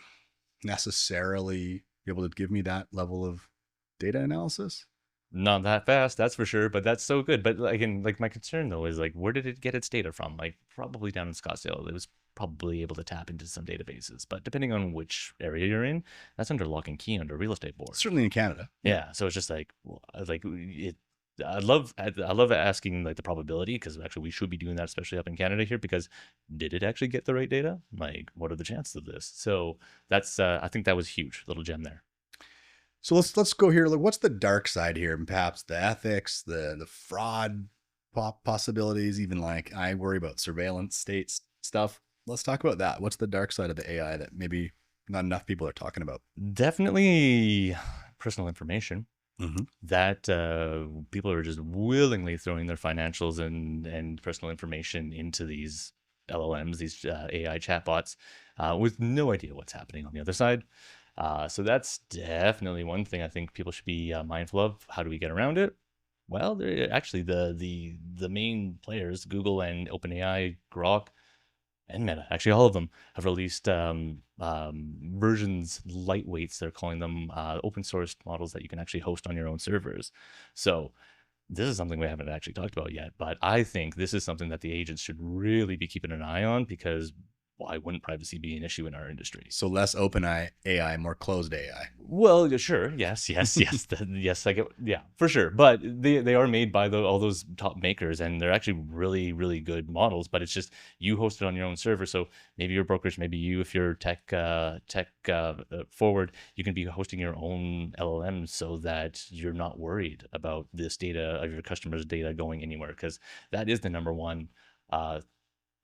necessarily be able to give me that level of data analysis? Not that fast, that's for sure, but that's so good. But again, like my concern though is like, where did it get its data from? Like probably down in Scottsdale. It was probably able to tap into some databases, but depending on which area you're in, that's under lock and key under real estate board. Certainly in Canada. Yeah. So it's just like it I love asking like the probability, because actually we should be doing that, especially up in Canada here, because did it actually get the right data? Like, what are the chances of this? So that's I think that was huge, little gem there. So let's go here. Like, what's the dark side here? And perhaps the ethics, the fraud possibilities, even like I worry about surveillance states stuff. Let's talk about that. What's the dark side of the AI that maybe not enough people are talking about? Definitely personal information Mm-hmm. that people are just willingly throwing their financials and personal information into these LLMs, these AI chatbots, with no idea what's happening on the other side. So that's definitely one thing I think people should be mindful of. How do we get around it? Well, actually the main players, Google and OpenAI, Grok, and Meta, actually all of them have released versions, lightweights, they're calling them, open source models that you can actually host on your own servers. So this is something we haven't actually talked about yet, but I think this is something that the agents should really be keeping an eye on, because why wouldn't privacy be an issue in our industry? So less open AI, more closed AI. Well, sure, yes, yes, yes, I get, yeah, for sure. But they are made by all those top makers, and they're actually really, really good models. But it's just you host it on your own server, so maybe your brokers, maybe you, if you're tech forward, you can be hosting your own LLMs so that you're not worried about this data of your customers' data going anywhere, because that is the number one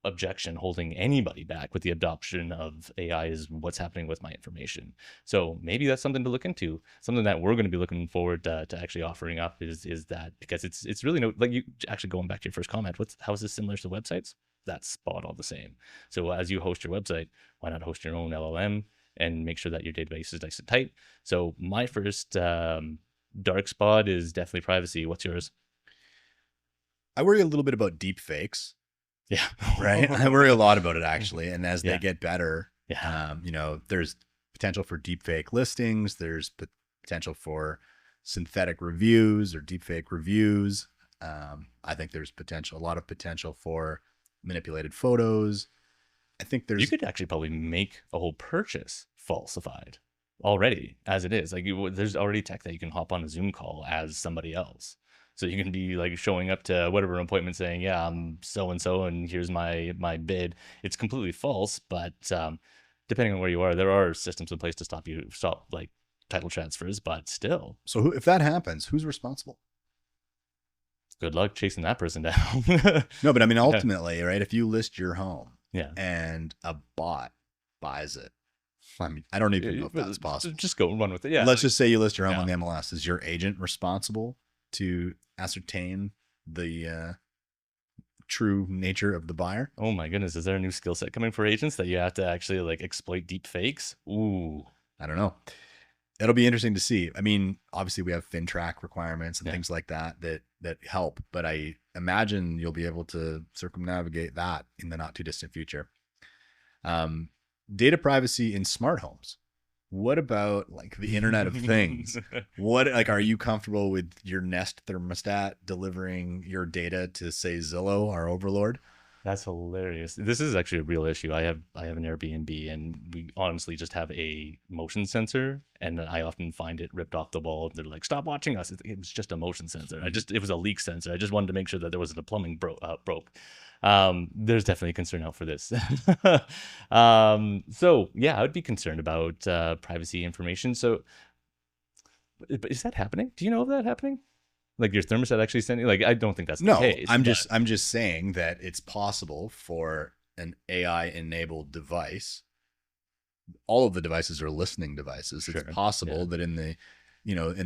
objection holding anybody back with the adoption of AI, is what's happening with my information. So maybe that's something to look into. Something that we're going to be looking forward to actually offering up is that, because it's really no, like, you actually, going back to your first comment, how is this similar to websites? That's spot on the same. So as you host your website, why not host your own LLM and make sure that your database is nice and tight? So my first dark spot is definitely privacy. What's yours? I worry a little bit about deep fakes. Yeah. Right. I worry a lot about it, actually. And as Yeah. they get better, Yeah. there's potential for deep fake listings. There's potential for synthetic reviews or deep fake reviews. I think there's a lot of potential for manipulated photos. I think You there's, could actually probably make a whole purchase falsified already as it is. Like, there's already tech that you can hop on a Zoom call as somebody else. So you can be like showing up to whatever appointment saying, yeah, I'm so and so, and here's my bid. It's completely false, but depending on where you are, there are systems in place to stop like title transfers. But still, so if that happens, who's responsible? good luck chasing that person down. No, but I mean, Yeah. ultimately, right? If you list your home Yeah. and a bot buys it, I mean, I don't even know if But that's possible. just go and run with it. Yeah. Let's just say you list your home Yeah. on the MLS. Is your agent responsible to ascertain the true nature of the buyer? Oh my goodness, is there a new skill set coming for agents that you have to actually like exploit deep fakes? Ooh. I don't know. It'll be interesting to see. I mean, obviously we have FinTrack requirements and Yeah. things like that help, but I imagine you'll be able to circumnavigate that in the not too distant future. Data privacy in smart homes. What about like the Internet of Things? What, like, are you comfortable with your Nest thermostat delivering your data to, say, Zillow, our overlord? That's hilarious. This is actually a real issue. I have an Airbnb, and we honestly just have a motion sensor, and I often find it ripped off the wall. They're like, "Stop watching us." It was just a motion sensor. It was a leak sensor. I just wanted to make sure that there wasn't a plumbing broke. There's definitely a concern out for this. So yeah, I would be concerned about privacy information. So, but is that happening? Do you know of that happening? Like your thermostat actually sending? Like, I don't think that's the No, case. I'm but- just saying that it's possible for an AI enabled device. All of the devices are listening devices. Sure, It's possible yeah. that in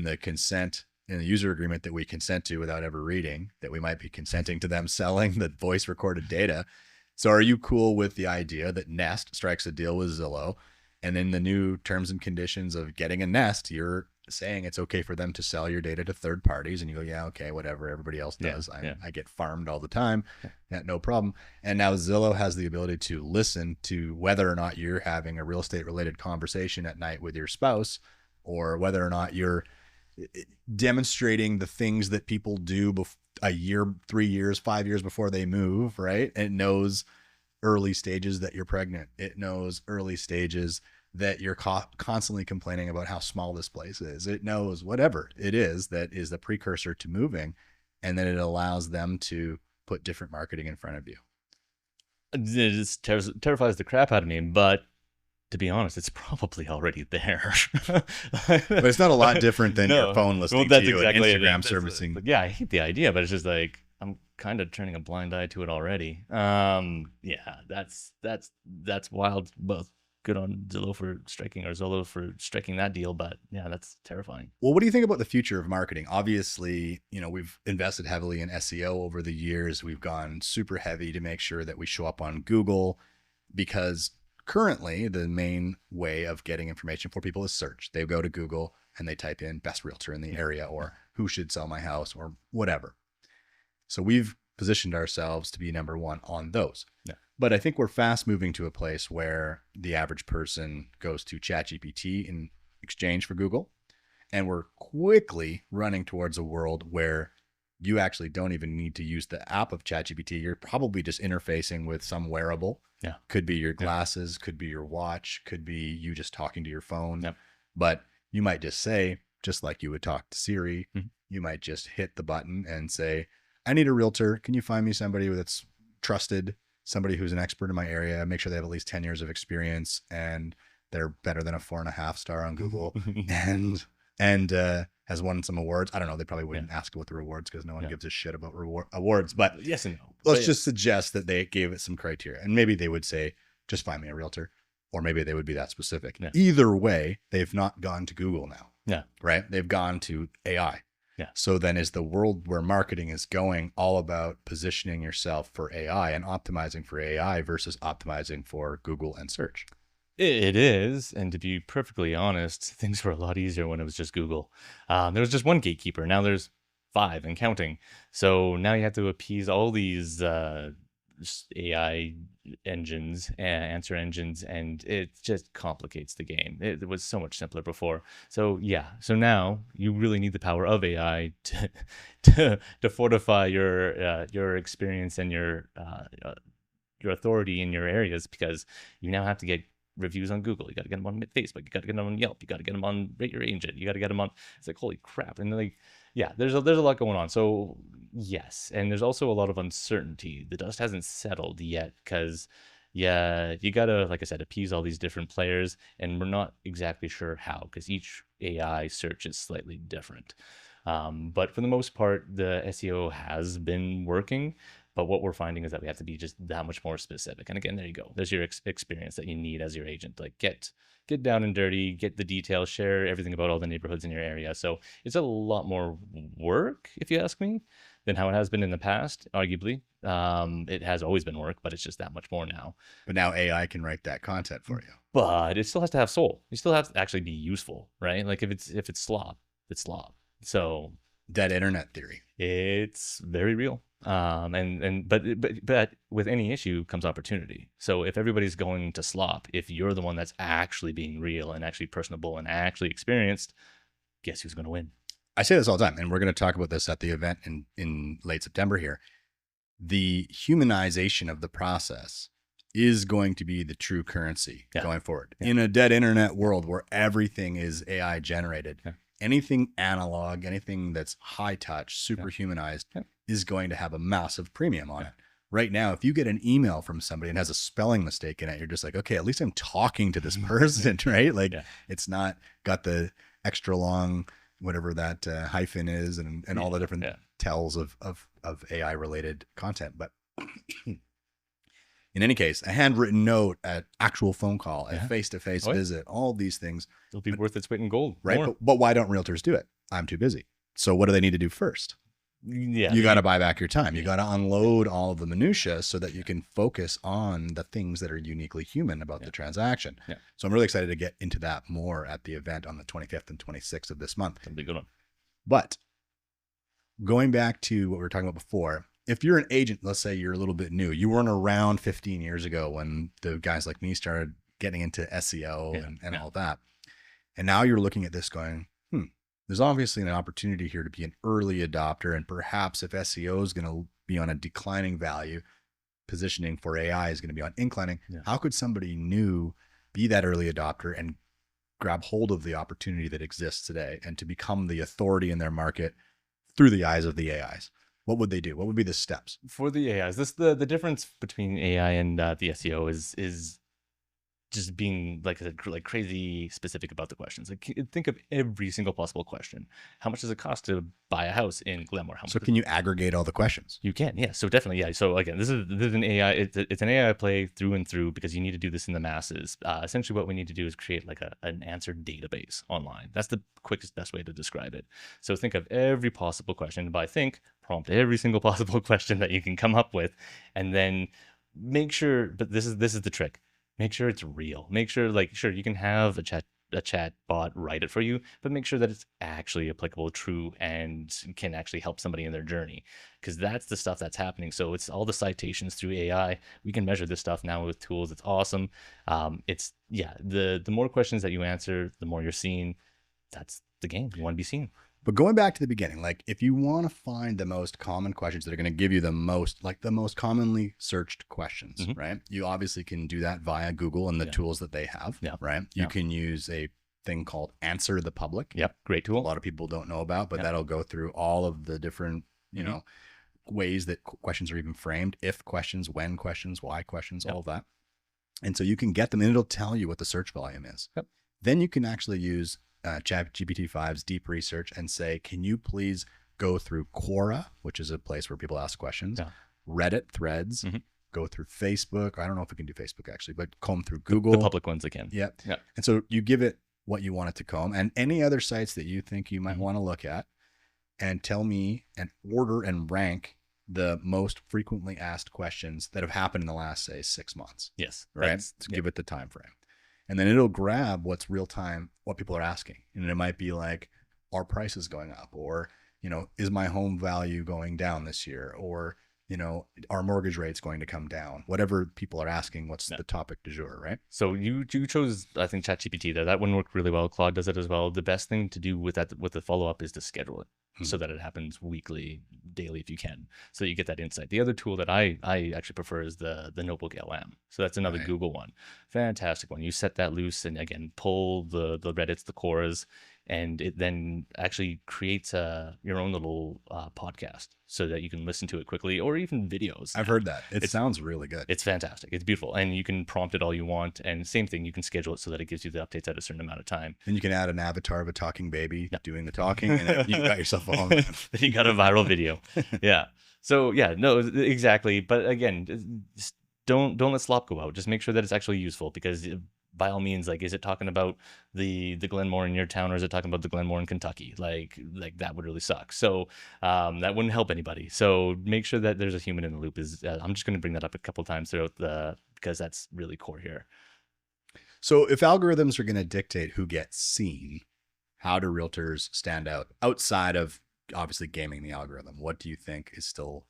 the consent, in the user agreement that we consent to without ever reading, that we might be consenting to them selling the voice recorded data. So are you cool with the idea that Nest strikes a deal with Zillow, and in the new terms and conditions of getting a Nest, you're saying it's okay for them to sell your data to third parties, and you go, yeah, okay, whatever, everybody else Yeah, does. yeah. I get farmed all the time. Yeah, no problem. And now Zillow has the ability to listen to whether or not you're having a real estate related conversation at night with your spouse, or whether or not you're demonstrating the things that people do a year, 3 years, 5 years before they move, right? And it knows early stages that you're pregnant. It knows early stages that you're constantly complaining about how small this place is. It knows whatever it is that is the precursor to moving. and then it allows them to put different marketing in front of you. It just terrifies the crap out of me, but to be honest, it's probably already there. But it's not a lot different than your phone listening to you and Instagram it. servicing. Yeah, I hate the idea, but it's just like I'm kind of turning a blind eye to it already. Yeah, that's wild. Both good on Zillow for striking, or Zillow for striking that deal, but yeah, that's terrifying. Well, what do you think about the future of marketing? Obviously, we've invested heavily in SEO over the years. We've gone super heavy to make sure that we show up on Google, because currently the main way of getting information for people is search. They go to Google and they type in best realtor in the area, or who should sell my house, or whatever. So we've positioned ourselves to be number one on those. Yeah. But I think we're fast moving to a place where the average person goes to ChatGPT in exchange for Google. And we're quickly running towards a world where you actually don't even need to use the app of ChatGPT. You're probably just interfacing with some wearable. Yeah. Could be your glasses, could be your watch, could be you just talking to your phone. Yep. But you might just say, just like you would talk to Siri, you might just hit the button and say, I need a realtor. Can you find me somebody that's trusted, somebody who's an expert in my area? Make sure they have at least 10 years of experience and they're better than a 4.5 star on Google and has won some awards. I don't know. They probably wouldn't ask about the rewards because no one gives a shit about awards. But yes and no. Let's just suggest that they gave it some criteria, and maybe they would say, just find me a realtor, or maybe they would be that specific. Yeah. Either way, they've not gone to Google now. Yeah. Right. They've gone to AI. Yeah. So then is the world where marketing is going all about positioning yourself for AI and optimizing for AI versus optimizing for Google and search? It is. And to be perfectly honest, things were a lot easier when it was just Google. There was just one gatekeeper. Now there's 5 and counting. So now you have to appease all these AI engines, answer engines, and it just complicates the game. It was so much simpler before. So yeah, so now you really need the power of AI to fortify your experience and your authority in your areas, because you now have to get reviews on Google. You got to get them on Facebook. You got to get them on Yelp. You got to get them on Rate Your Agent. You got to get them on. It's like, holy crap! And like, yeah, there's a lot going on. So yes, and there's also a lot of uncertainty. The dust hasn't settled yet, because yeah, you gotta, like I said, appease all these different players, and we're not exactly sure how, because each AI search is slightly different. But for the most part, the SEO has been working. But what we're finding is that we have to be just that much more specific. And again, there you go. There's your experience that you need as your agent. Like get down and dirty, get the details, share everything about all the neighborhoods in your area. So it's a lot more work, if you ask me, than how it has been in the past, arguably. It has always been work, but it's just that much more now. But now AI can write that content for you. But it still has to have soul. You still have to actually be useful, right? Like if it's slop, it's slop. So dead internet theory. It's very real. But with any issue comes opportunity. So if everybody's going to slop, if you're the one that's actually being real and actually personable and actually experienced, guess who's going to win? I say this all the time, and we're going to talk about this at the event in late September here. The humanization of the process is going to be the true currency going forward. Yeah. In a dead internet world where everything is AI generated, anything analog, anything that's high touch, super humanized, is going to have a massive premium on it. Right now, if you get an email from somebody and has a spelling mistake in it, you're just like, okay, at least I'm talking to this person, right? Like it's not got the extra long, whatever that hyphen is, and all the different tells of AI related content. But in any case, a handwritten note, an actual phone call, a face-to-face visit, all these things. It'll be worth its weight in gold. Right. But why don't realtors do it? I'm too busy. So what do they need to do first? Yeah. You got to buy back your time. You got to unload all of the minutia so that you can focus on the things that are uniquely human about the transaction. Yeah. So I'm really excited to get into that more at the event on the 25th and 26th of this month. That'll be a good one. But going back to what we were talking about before, if you're an agent, let's say you're a little bit new, you weren't around 15 years ago when the guys like me started getting into SEO and all that. And now you're looking at this going, there's obviously an opportunity here to be an early adopter. And perhaps if SEO is going to be on a declining value, positioning for AI is going to be on inclining. Yeah. How could somebody new be that early adopter and grab hold of the opportunity that exists today and to become the authority in their market through the eyes of the AIs? What would they do? What would be the steps? For the AIs, the difference between AI and the SEO is just being like crazy specific about the questions. Like think of every single possible question. How much does it cost to buy a house in Glenmore? How much So can you aggregate all the questions? You can, yeah. So definitely, yeah. So again, this is an AI. It's an AI play through and through because you need to do this in the masses. Essentially, what we need to do is create like an answer database online. That's the quickest, best way to describe it. So think of every possible question. By think, prompt every single possible question that you can come up with, and then make sure. But this is the trick. Make sure it's real. Make sure, like, sure, you can have a chat bot write it for you, but make sure that it's actually applicable, true, and can actually help somebody in their journey, because that's the stuff that's happening. So it's all the citations through AI. We can measure this stuff now with tools. It's awesome. It's yeah, the more questions that you answer, the more you're seen. That's the game. You want to be seen. But going back to the beginning, like if you want to find the most common questions that are going to give you the most commonly searched questions, right? You obviously can do that via Google and the tools that they have, right? You can use a thing called Answer the Public. Yep, great tool. A lot of people don't know about, but that'll go through all of the different, you know, ways that questions are even framed, if questions, when questions, why questions, all of that. And so you can get them and it'll tell you what the search volume is. Then you can actually use GPT-5's deep research and say, can you please go through Quora, which is a place where people ask questions, Reddit threads, go through Facebook. I don't know if we can do Facebook actually, but comb through Google. The public ones again. Yep. And so you give it what you want it to comb and any other sites that you think you might want to look at, and tell me and order and rank the most frequently asked questions that have happened in the last, say, 6 months. Yes. Right. To give it the time frame. And then it'll grab what's real time, what people are asking. And it might be like, are prices going up? Or, you know, is my home value going down this year? Or, you know, are mortgage rates going to come down? Whatever people are asking, what's the topic du jour, right? So you chose, I think, ChatGPT there. That one worked really well. Claude does it as well. The best thing to do with that, with the follow-up, is to schedule it so that it happens weekly, daily if you can, so you get that insight. The other tool that I actually prefer is the Notebook LM. So that's another Google one. Fantastic one. You set that loose and again, pull the Reddits, the Quoras, and it then actually creates your own little podcast so that you can listen to it quickly, or even videos. I've heard that. It sounds really good. It's fantastic. It's beautiful. And you can prompt it all you want. And same thing, you can schedule it so that it gives you the updates at a certain amount of time. Then you can add an avatar of a talking baby doing the talking, and you got yourself a home. Then you got a viral video. Yeah. So yeah, no, exactly. But again, just don't let slop go out. Just make sure that it's actually useful, because by all means, like, is it talking about the Glenmore in your town, or is it talking about the Glenmore in Kentucky? Like that would really suck. So that wouldn't help anybody. So make sure that there's a human in the loop. I'm just going to bring that up a couple times throughout because that's really core here. So if algorithms are going to dictate who gets seen, how do realtors stand out outside of obviously gaming the algorithm? What do you think is still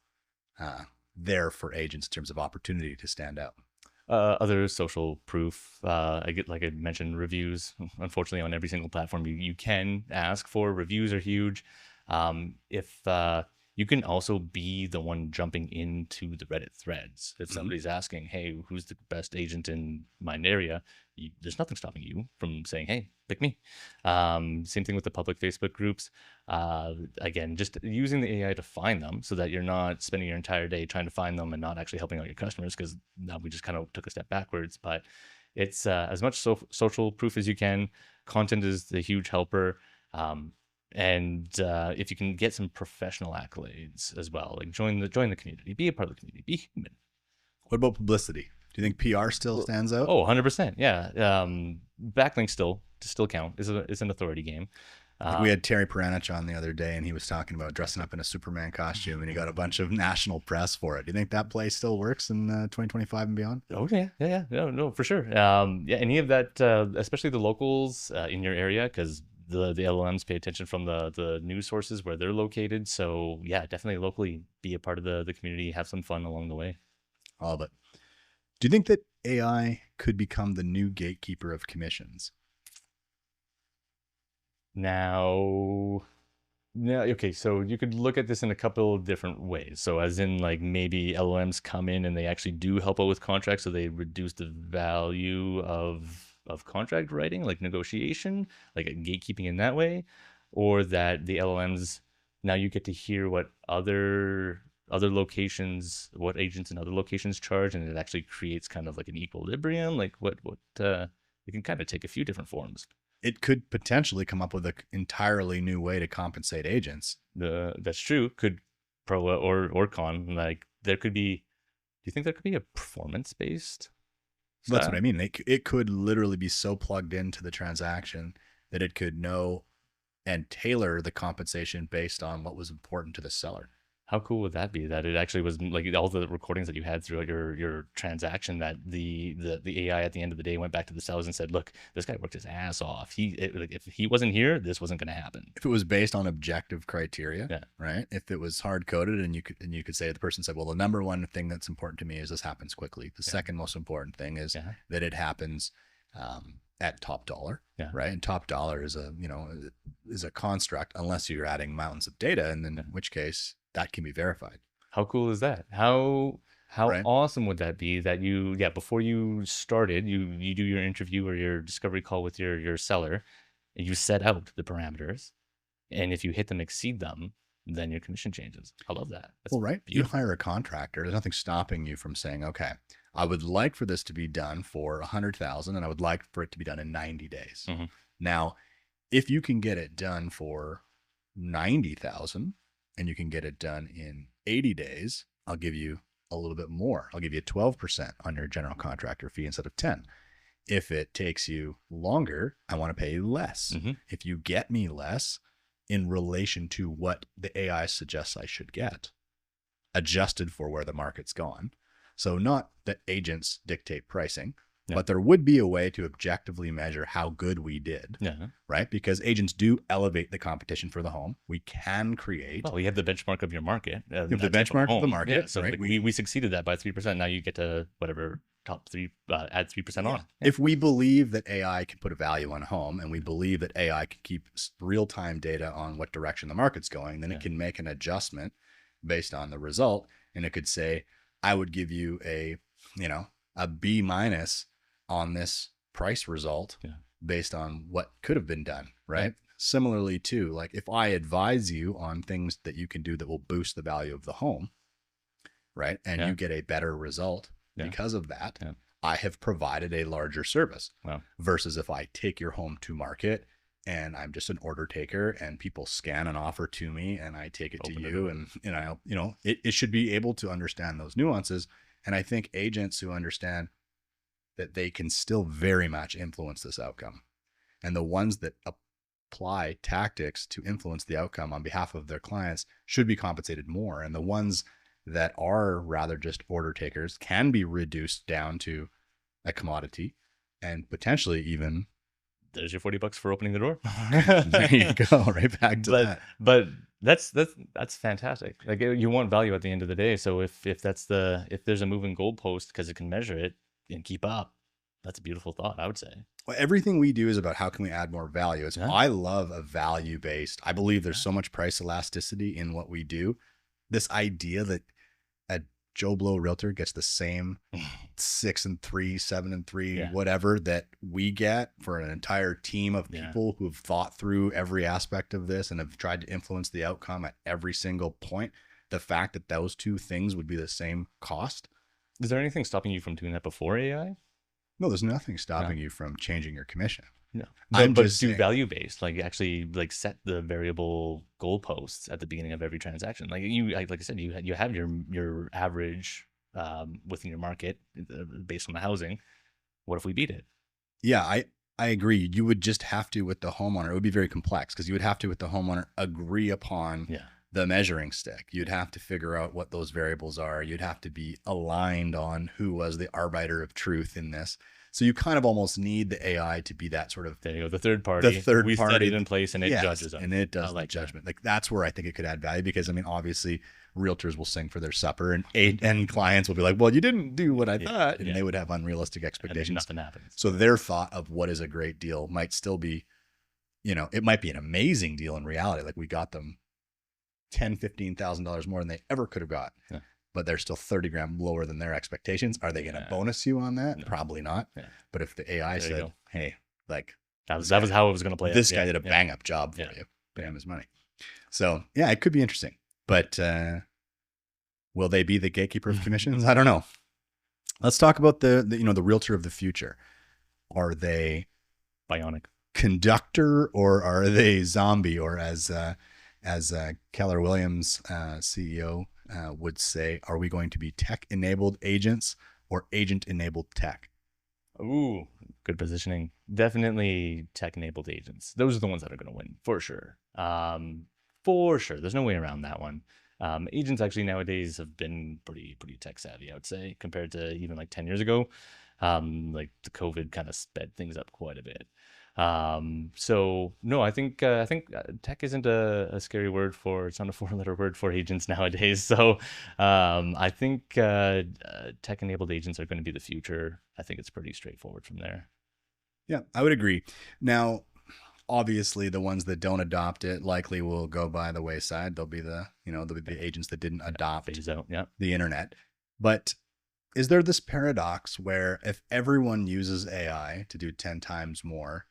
there for agents in terms of opportunity to stand out? Other social proof. I get, like I mentioned, reviews. Unfortunately, on every single platform you can ask for reviews are huge. If you can also be the one jumping into the Reddit threads. If somebody's asking, hey, who's the best agent in my area? There's nothing stopping you from saying, hey, pick me. Same thing with the public Facebook groups. Again, just using the AI to find them so that you're not spending your entire day trying to find them and not actually helping out your customers, because now we just kind of took a step backwards. But it's as much social proof as you can. Content is the huge helper. And if you can get some professional accolades as well, like join the community, be a part of the community, be human. What about publicity? Do you think PR still stands out? Oh, 100%. Yeah. Backlinks still count. It's an authority game. We had Terry Peranich on the other day, and he was talking about dressing up in a Superman costume, and he got a bunch of national press for it. Do you think that play still works in 2025 and beyond? Oh yeah. No, for sure. Yeah, any of that, especially the locals in your area, because the LLMs pay attention from the news sources where they're located. So yeah, definitely locally be a part of the community, have some fun along the way. All of it. Do you think that AI could become the new gatekeeper of commissions? Now, okay, so you could look at this in a couple of different ways. So as in, like, maybe LLMs come in and they actually do help out with contracts, so they reduce the value of contract writing, like negotiation, like gatekeeping in that way, or that the LLMs now you get to hear what other locations, what agents in other locations charge, and it actually creates kind of like an equilibrium. Like what it can kind of take a few different forms. It could potentially come up with an entirely new way to compensate agents. That's true. Could pro or con. Like there could be. Do you think there could be a performance based? That's what I mean. It could literally be so plugged into the transaction that it could know and tailor the compensation based on what was important to the seller. How cool would that be? That it actually was like all the recordings that you had throughout your transaction. That the AI at the end of the day went back to the sellers and said, "Look, this guy worked his ass off. If he wasn't here, this wasn't going to happen." If it was based on objective criteria, Yeah. right? If it was hard coded, and you could say the person said, "Well, the number one thing that's important to me is this happens quickly. The second most important thing is that it happens at top dollar, right? And top dollar is a construct unless you're adding mountains of data, and then in which case that can be verified. How cool is that? How Right. awesome would that be that before you started, you do your interview or your discovery call with your seller, and you set out the parameters, and if you hit them, exceed them, then your commission changes. I love that. That's Well, right. beautiful. You hire a contractor. There's nothing stopping you from saying, okay, I would like for this to be done for 100,000, and I would like for it to be done in 90 days. Mhm. Now, if you can get it done for 90,000 and you can get it done in 80 days, I'll give you a little bit more. I'll give you 12% on your general contractor fee instead of 10. If it takes you longer, I want to pay you less. Mhm. If you get me less in relation to what the AI suggests I should get, adjusted for where the market's gone. So not that agents dictate pricing, but there would be a way to objectively measure how good we did, right? Because agents do elevate the competition for the home. We can create. Well, you have the benchmark of your market. You have the benchmark of the market. Yeah, so right? we succeeded that by 3%. Now you get to whatever top three, add 3% on. If we believe that AI can put a value on a home, and we believe that AI can keep real-time data on what direction the market's going, then it can make an adjustment based on the result. And it could say, I would give you a B- on this price result based on what could have been done, right? Similarly too, like if I advise you on things that you can do that will boost the value of the home, right? And you get a better result because of that, I have provided a larger service. Versus if I take your home to market and I'm just an order taker and people scan an offer to me and I take it to you, and it should be able to understand those nuances. And I think agents who understand that they can still very much influence this outcome, and the ones that apply tactics to influence the outcome on behalf of their clients should be compensated more. And the ones that are rather just order takers can be reduced down to a commodity, and potentially even there's your $40 for opening the door. There you go, right back to that. But that's fantastic. Like you want value at the end of the day. So if there's a moving goalpost because it can measure it and keep up, that's a beautiful thought, I would say. Well, everything we do is about how can we add more value. I love a value-based. I believe there's so much price elasticity in what we do. This idea that a Joe Blow realtor gets the same 6 and 3, 7 and 3, whatever that we get for an entire team of people who've thought through every aspect of this and have tried to influence the outcome at every single point. The fact that those two things would be the same cost. Is there anything stopping you from doing that before AI? No, there's nothing stopping you from changing your commission. No, but do value based, like actually like set the variable goalposts at the beginning of every transaction. Like I said, you have your average within your market based on the housing. What if we beat it? Yeah, I agree. You would just have to, with the homeowner, it would be very complex because you would have to, with the homeowner, agree upon the measuring stick. You'd have to figure out what those variables are. You'd have to be aligned on who was the arbiter of truth in this. So you kind of almost need the AI to be that sort of, there you go, the third party. We set it in place and it judges us. And it does the judgment. Like that's where I think it could add value, because I mean, obviously realtors will sing for their supper, and clients will be like, well, you didn't do what I thought. And they would have unrealistic expectations. Nothing happens. So their thought of what is a great deal might still be, it might be an amazing deal in reality. Like we got them $10,000-$15,000 more than they ever could have got, but they're still 30 grand lower than their expectations. Are they going to bonus you on that? No. Probably not. But if the AI said, hey, like that was how it was going to play this guy did a bang up job for you, pay him his money. So yeah, it could be interesting, but will they be the gatekeeper of commissions? I don't know. Let's talk about the the realtor of the future. Are they Bionic. conductor or are they zombie? Or as Keller Williams, CEO, would say, are we going to be tech-enabled agents or agent-enabled tech? Ooh, good positioning. Definitely tech-enabled agents. Those are the ones that are going to win for sure. For sure. There's no way around that one. Agents actually nowadays have been pretty tech savvy, I would say, compared to even like 10 years ago. Like the COVID kind of sped things up quite a bit. So no, I think tech isn't a scary word for, it's not a four-letter word for agents nowadays. So I think tech-enabled agents are going to be the future. I think it's pretty straightforward from there. Yeah, I would agree. Now, obviously, the ones that don't adopt it likely will go by the wayside. They'll be the agents that didn't adopt Phase out. Yeah. the internet. But is there this paradox where if everyone uses AI to do 10 times more,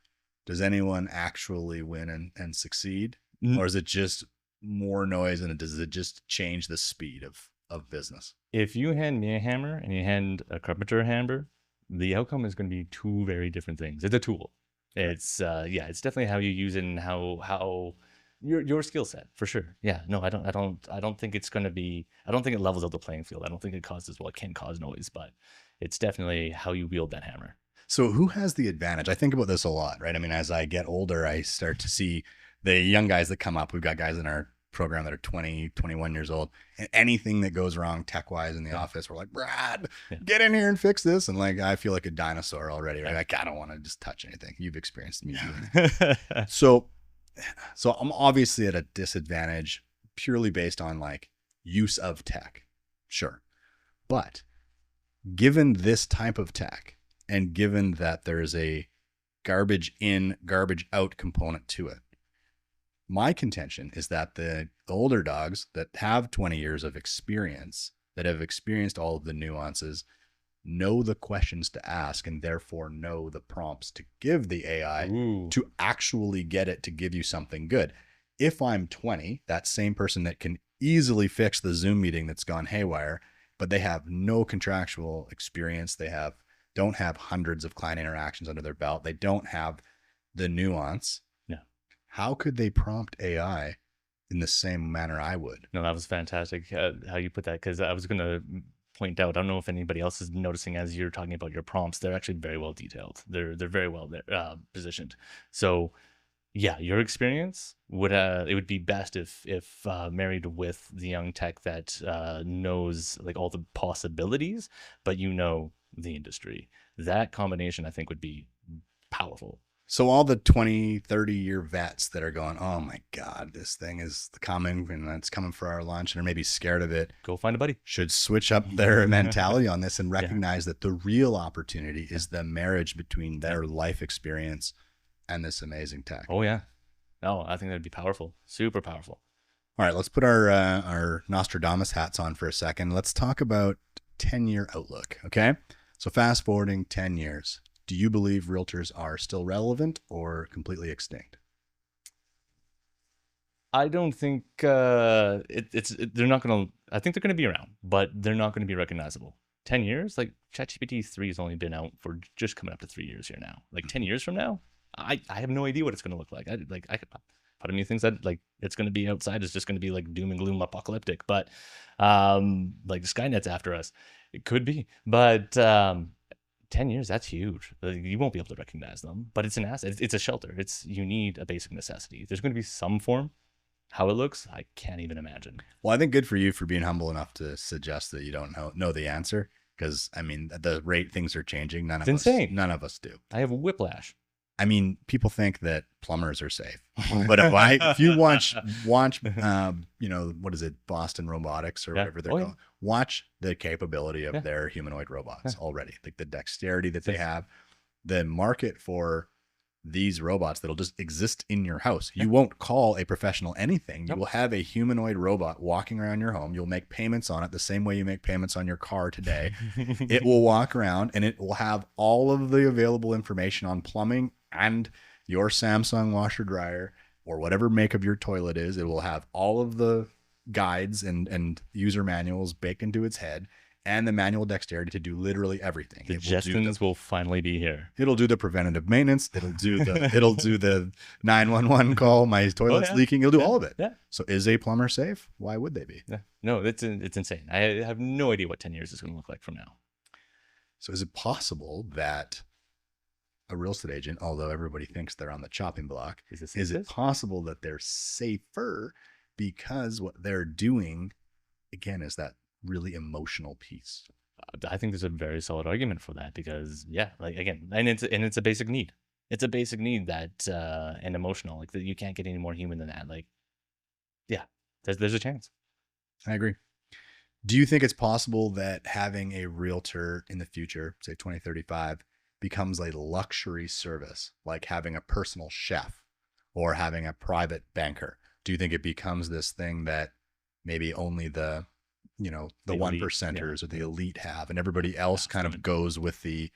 does anyone actually win and succeed? Mm. Or is it just more noise, and does it just change the speed of business? If you hand me a hammer and you hand a carpenter a hammer, the outcome is going to be two very different things. It's a tool. It's it's definitely how you use it and how your skill set for sure. Yeah, no, I don't think it's going to be. I don't think it levels out the playing field. I don't think it causes, well, it can cause noise, but it's definitely how you wield that hammer. So who has the advantage? I think about this a lot, right? I mean, as I get older, I start to see the young guys that come up. We've got guys in our program that are 20, 21 years old, and anything that goes wrong tech-wise in the office, we're like, Brad, get in here and fix this. And like, I feel like a dinosaur already, right? Like, I don't want to just touch anything. You've experienced me doing it. So I'm obviously at a disadvantage purely based on like use of tech. Sure. But given this type of tech, and given that there is a garbage in, garbage out component to it, my contention is that the older dogs that have 20 years of experience, that have experienced all of the nuances, know the questions to ask, and therefore know the prompts to give the AI to actually get it to give you something good. If I'm 20, that same person that can easily fix the Zoom meeting that's gone haywire, but they have no contractual experience, don't have hundreds of client interactions under their belt, they don't have the nuance. Yeah. How could they prompt AI in the same manner I would? No, that was fantastic how you put that, because I was going to point out, I don't know if anybody else is noticing as you're talking about your prompts, they're actually very well detailed. They're very well positioned. So yeah, your experience would it would be best if married with the young tech that knows like all the possibilities, but the industry. That combination I think would be powerful. So all the 20, 30-year vets that are going, oh my God, this thing is coming and it's coming for our lunch, and are maybe scared of it, go find a buddy, should switch up their mentality on this and recognize that the real opportunity is the marriage between their life experience and this amazing tech. Oh yeah. No, I think that'd be powerful. Super powerful. All right, let's put our Nostradamus hats on for a second. Let's talk about 10-year outlook, okay? So fast forwarding 10 years, do you believe realtors are still relevant or completely extinct? I don't think they're not going to, I think they're going to be around, but they're not going to be recognizable. 10 years, like ChatGPT 3 has only been out for just coming up to 3 years here now. Like 10 years from now, I have no idea what it's going to look like. Part of me thinks that like it's going to be outside. It's just going to be like doom and gloom apocalyptic, but like Skynet's after us. It could be, but 10 years, that's huge. You won't be able to recognize them, but it's an asset. It's a shelter. You need a basic necessity. There's going to be some form. How it looks, I can't even imagine. Well, I think good for you for being humble enough to suggest that you don't know the answer, because I mean, at the rate things are changing, none of us do. I have whiplash. I mean, people think that plumbers are safe, but if you watch, what is it, Boston Robotics or whatever they're called, watch the capability of their humanoid robots already, like the dexterity that they have, the market for these robots that'll just exist in your house. You won't call a professional anything. You will have a humanoid robot walking around your home. You'll make payments on it the same way you make payments on your car today. It will walk around and it will have all of the available information on plumbing and your Samsung washer dryer or whatever make of your toilet is. It will have all of the guides and user manuals baked into its head, and the manual dexterity to do literally everything. The Jetsons will finally be here. It'll do the preventative maintenance. It'll do the 911 call. My toilet's leaking. It'll do all of it. Yeah. So is a plumber safe? Why would they be? Yeah. No, it's insane. I have no idea what 10 years is going to look like from now. So is it possible that a real estate agent, although everybody thinks they're on the chopping block, is it possible that they're safer because what they're doing, again, is that really emotional piece? I think there's a very solid argument for that because, yeah, like again, and it's a basic need. It's a basic need that and emotional, like that you can't get any more human than that. Like, yeah, there's a chance. I agree. Do you think it's possible that having a realtor in the future, say 2035, becomes a luxury service, like having a personal chef or having a private banker? Do you think it becomes this thing that maybe only the one percenters or the elite have, and everybody else kind of goes with the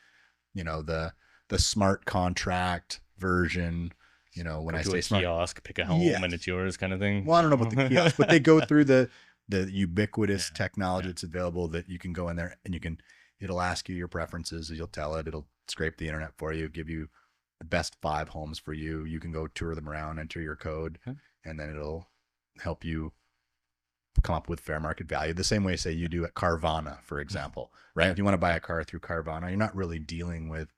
smart contract version? When I say smart kiosk, pick a home and it's yours kind of thing. Well, I don't know about the kiosk, but they go through the ubiquitous technology that's available that you can go in there and it'll ask you your preferences. You'll tell it. It'll scrape the internet for you, give you the best 5 homes for you. You can go tour them around, enter your code, and then it'll help you come up with fair market value. The same way, say, you do at Carvana, for example, right? If you want to buy a car through Carvana, you're not really dealing with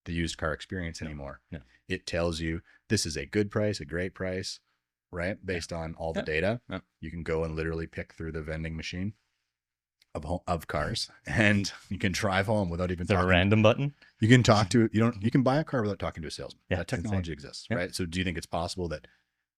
the used car experience anymore. No. It tells you this is a good price, a great price, right? Based on all the data. You can go and literally pick through the vending machine of cars, and you can drive home without even talking. A random button? You can talk to you can buy a car without talking to a salesman. Yeah, that technology exists, right? So do you think it's possible that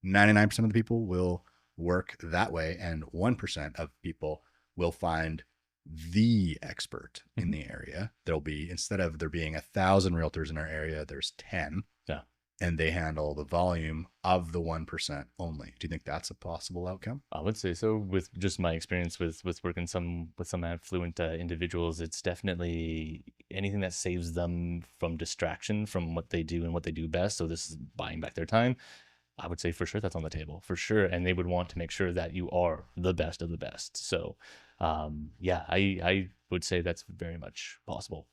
99% of the people will work that way and 1% of people will find the expert in the area? There'll be, instead of there being 1,000 realtors in our area, there's 10. Yeah. And they handle the volume of the 1% only. Do you think that's a possible outcome? I would say so. With just my experience with working with some affluent individuals, it's definitely anything that saves them from distraction from what they do and what they do best. So this is buying back their time. I would say for sure that's on the table, for sure. And they would want to make sure that you are the best of the best. So yeah, I would say that's very much possible.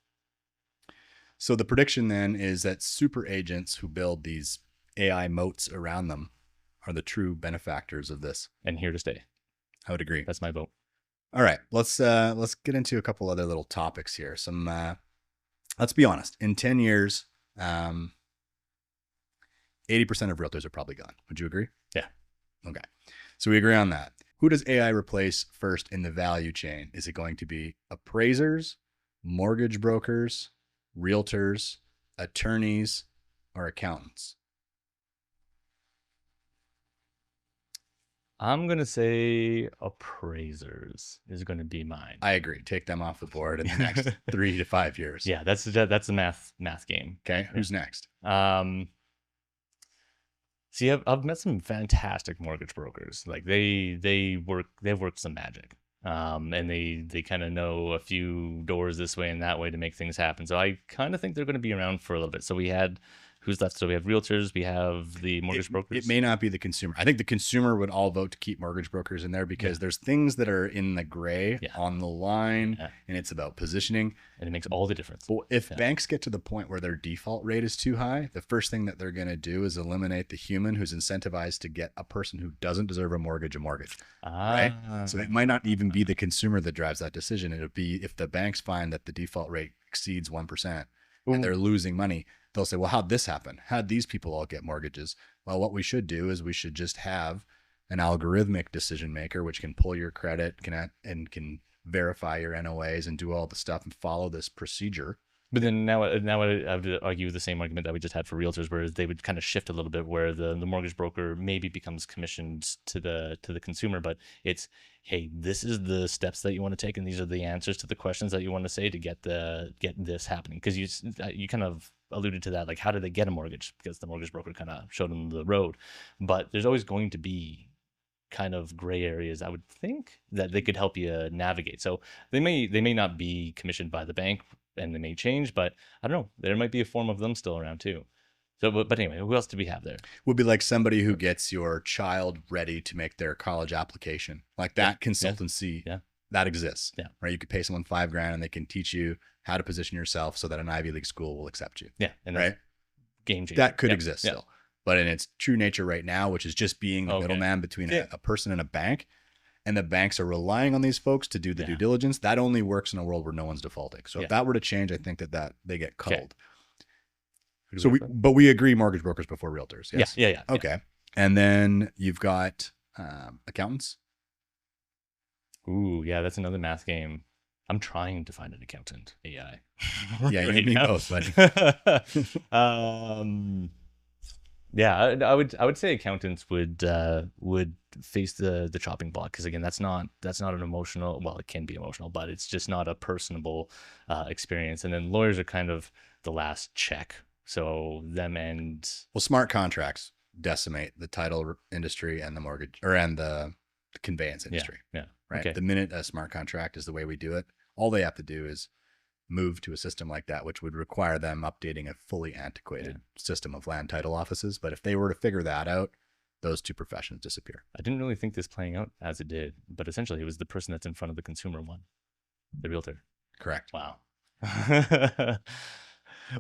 So the prediction then is that super agents who build these AI moats around them are the true benefactors of this. And here to stay. I would agree. That's my vote. All right, let's get into a couple other little topics here. Let's be honest. In 10 years, 80% of realtors are probably gone. Would you agree? Yeah. Okay. So we agree on that. Who does AI replace first in the value chain? Is it going to be appraisers, mortgage brokers, realtors, attorneys, or accountants? I'm going to say appraisers is going to be mine. I agree. Take them off the board in the next 3 to 5 years. Yeah, that's a math game. Okay. Who's next? See, I've met some fantastic mortgage brokers. Like they've worked some magic. And they kind of know a few doors this way and that way to make things happen. So I kind of think they're going to be around for a little bit. So we had, who's left? So we have realtors, we have the mortgage brokers. It may not be the consumer. I think the consumer would all vote to keep mortgage brokers in there because there's things that are in the gray on the line, and it's about positioning. And it makes all the difference. But if banks get to the point where their default rate is too high, the first thing that they're going to do is eliminate the human who's incentivized to get a person who doesn't deserve a mortgage. Right? So it might not even be the consumer that drives that decision. It'll be if the banks find that the default rate exceeds 1% and they're losing money, they'll say, well, how'd this happen? How'd these people all get mortgages? Well, what we should do is we should just have an algorithmic decision maker, which can pull your credit and can verify your NOAs and do all the stuff and follow this procedure. But then now I have to argue the same argument that we just had for realtors, where they would kind of shift a little bit, where the mortgage broker maybe becomes commissioned to the consumer, but it's, hey, this is the steps that you want to take, and these are the answers to the questions that you want to say to get this happening. Because you kind of alluded to that, like how did they get a mortgage? Because the mortgage broker kind of showed them the road. But there's always going to be kind of gray areas, I would think, that they could help you navigate. So they may not be commissioned by the bank, and they may change, but I don't know, there might be a form of them still around too. So, but anyway, who else do we have there? Would be like somebody who gets your child ready to make their college application. Like that consultancy, Yeah. that exists. Yeah. Right. You could pay someone $5,000 and they can teach you how to position yourself so that an Ivy League school will accept you. Yeah. And right. Game changer. That could exist still. But in its true nature right now, which is just being the middleman between a person and a bank, and the banks are relying on these folks to do the due diligence, that only works in a world where no one's defaulting. So if that were to change, I think that they get culled. So we agree mortgage brokers before realtors. Yes. Yeah. Okay. And then you've got accountants. Ooh, yeah, that's another math game. I'm trying to find an accountant. AI. Yeah, you need both, buddy. Yeah, I would say accountants would face the chopping block, because again, that's not an emotional. Well, it can be emotional, but it's just not a personable experience. And then lawyers are kind of the last check. So them and smart contracts decimate the title industry and the mortgage and the conveyance industry. Yeah. Right. Okay. The minute a smart contract is the way we do it, all they have to do is move to a system like that, which would require them updating a fully antiquated system of land title offices. But if they were to figure that out, those two professions disappear. I didn't really think this playing out as it did, but essentially it was the person that's in front of the consumer one, the realtor. Correct. Wow.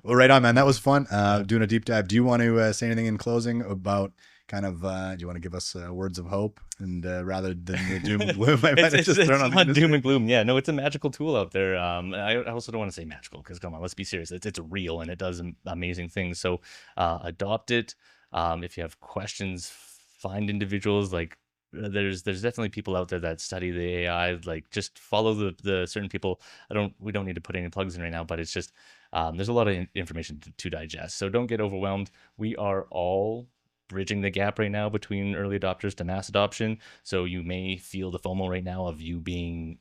Well, right on, man. That was fun. Doing a deep dive. Do you want to say anything in closing about kind of, do you want to give us words of hope, and rather than the doom and gloom? It's not doom and gloom. Yeah, no, it's a magical tool out there. I also don't want to say magical, because come on, let's be serious. It's real and it does amazing things. So adopt it. If you have questions, find individuals like, there's definitely people out there that study the AI. Like, just follow the certain people. We don't need to put any plugs in right now, but it's just there's a lot of information to digest. So don't get overwhelmed. We are all bridging the gap right now between early adopters to mass adoption. So you may feel the FOMO right now of you being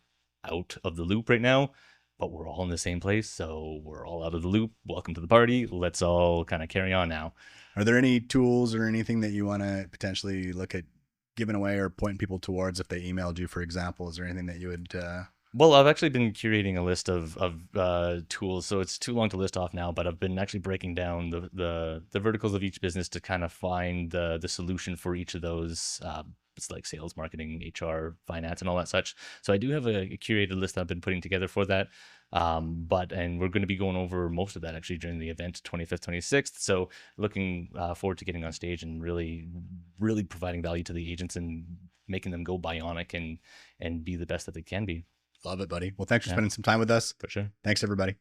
out of the loop right now, but we're all in the same place. So we're all out of the loop. Welcome to the party. Let's all kind of carry on now. Are there any tools or anything that you want to potentially look at giving away or pointing people towards if they emailed you, for example? Is there anything that you would Well, I've actually been curating a list of tools, so it's too long to list off now, but I've been actually breaking down the verticals of each business to kind of find the solution for each of those. It's like sales, marketing, HR, finance, and all that such. So I do have a curated list I've been putting together for that. And we're going to be going over most of that actually during the event 25th, 26th. So looking forward to getting on stage and really providing value to the agents and making them go bionic and be the best that they can be. Love it, buddy. Well, thanks for spending some time with us. For sure. Thanks, everybody.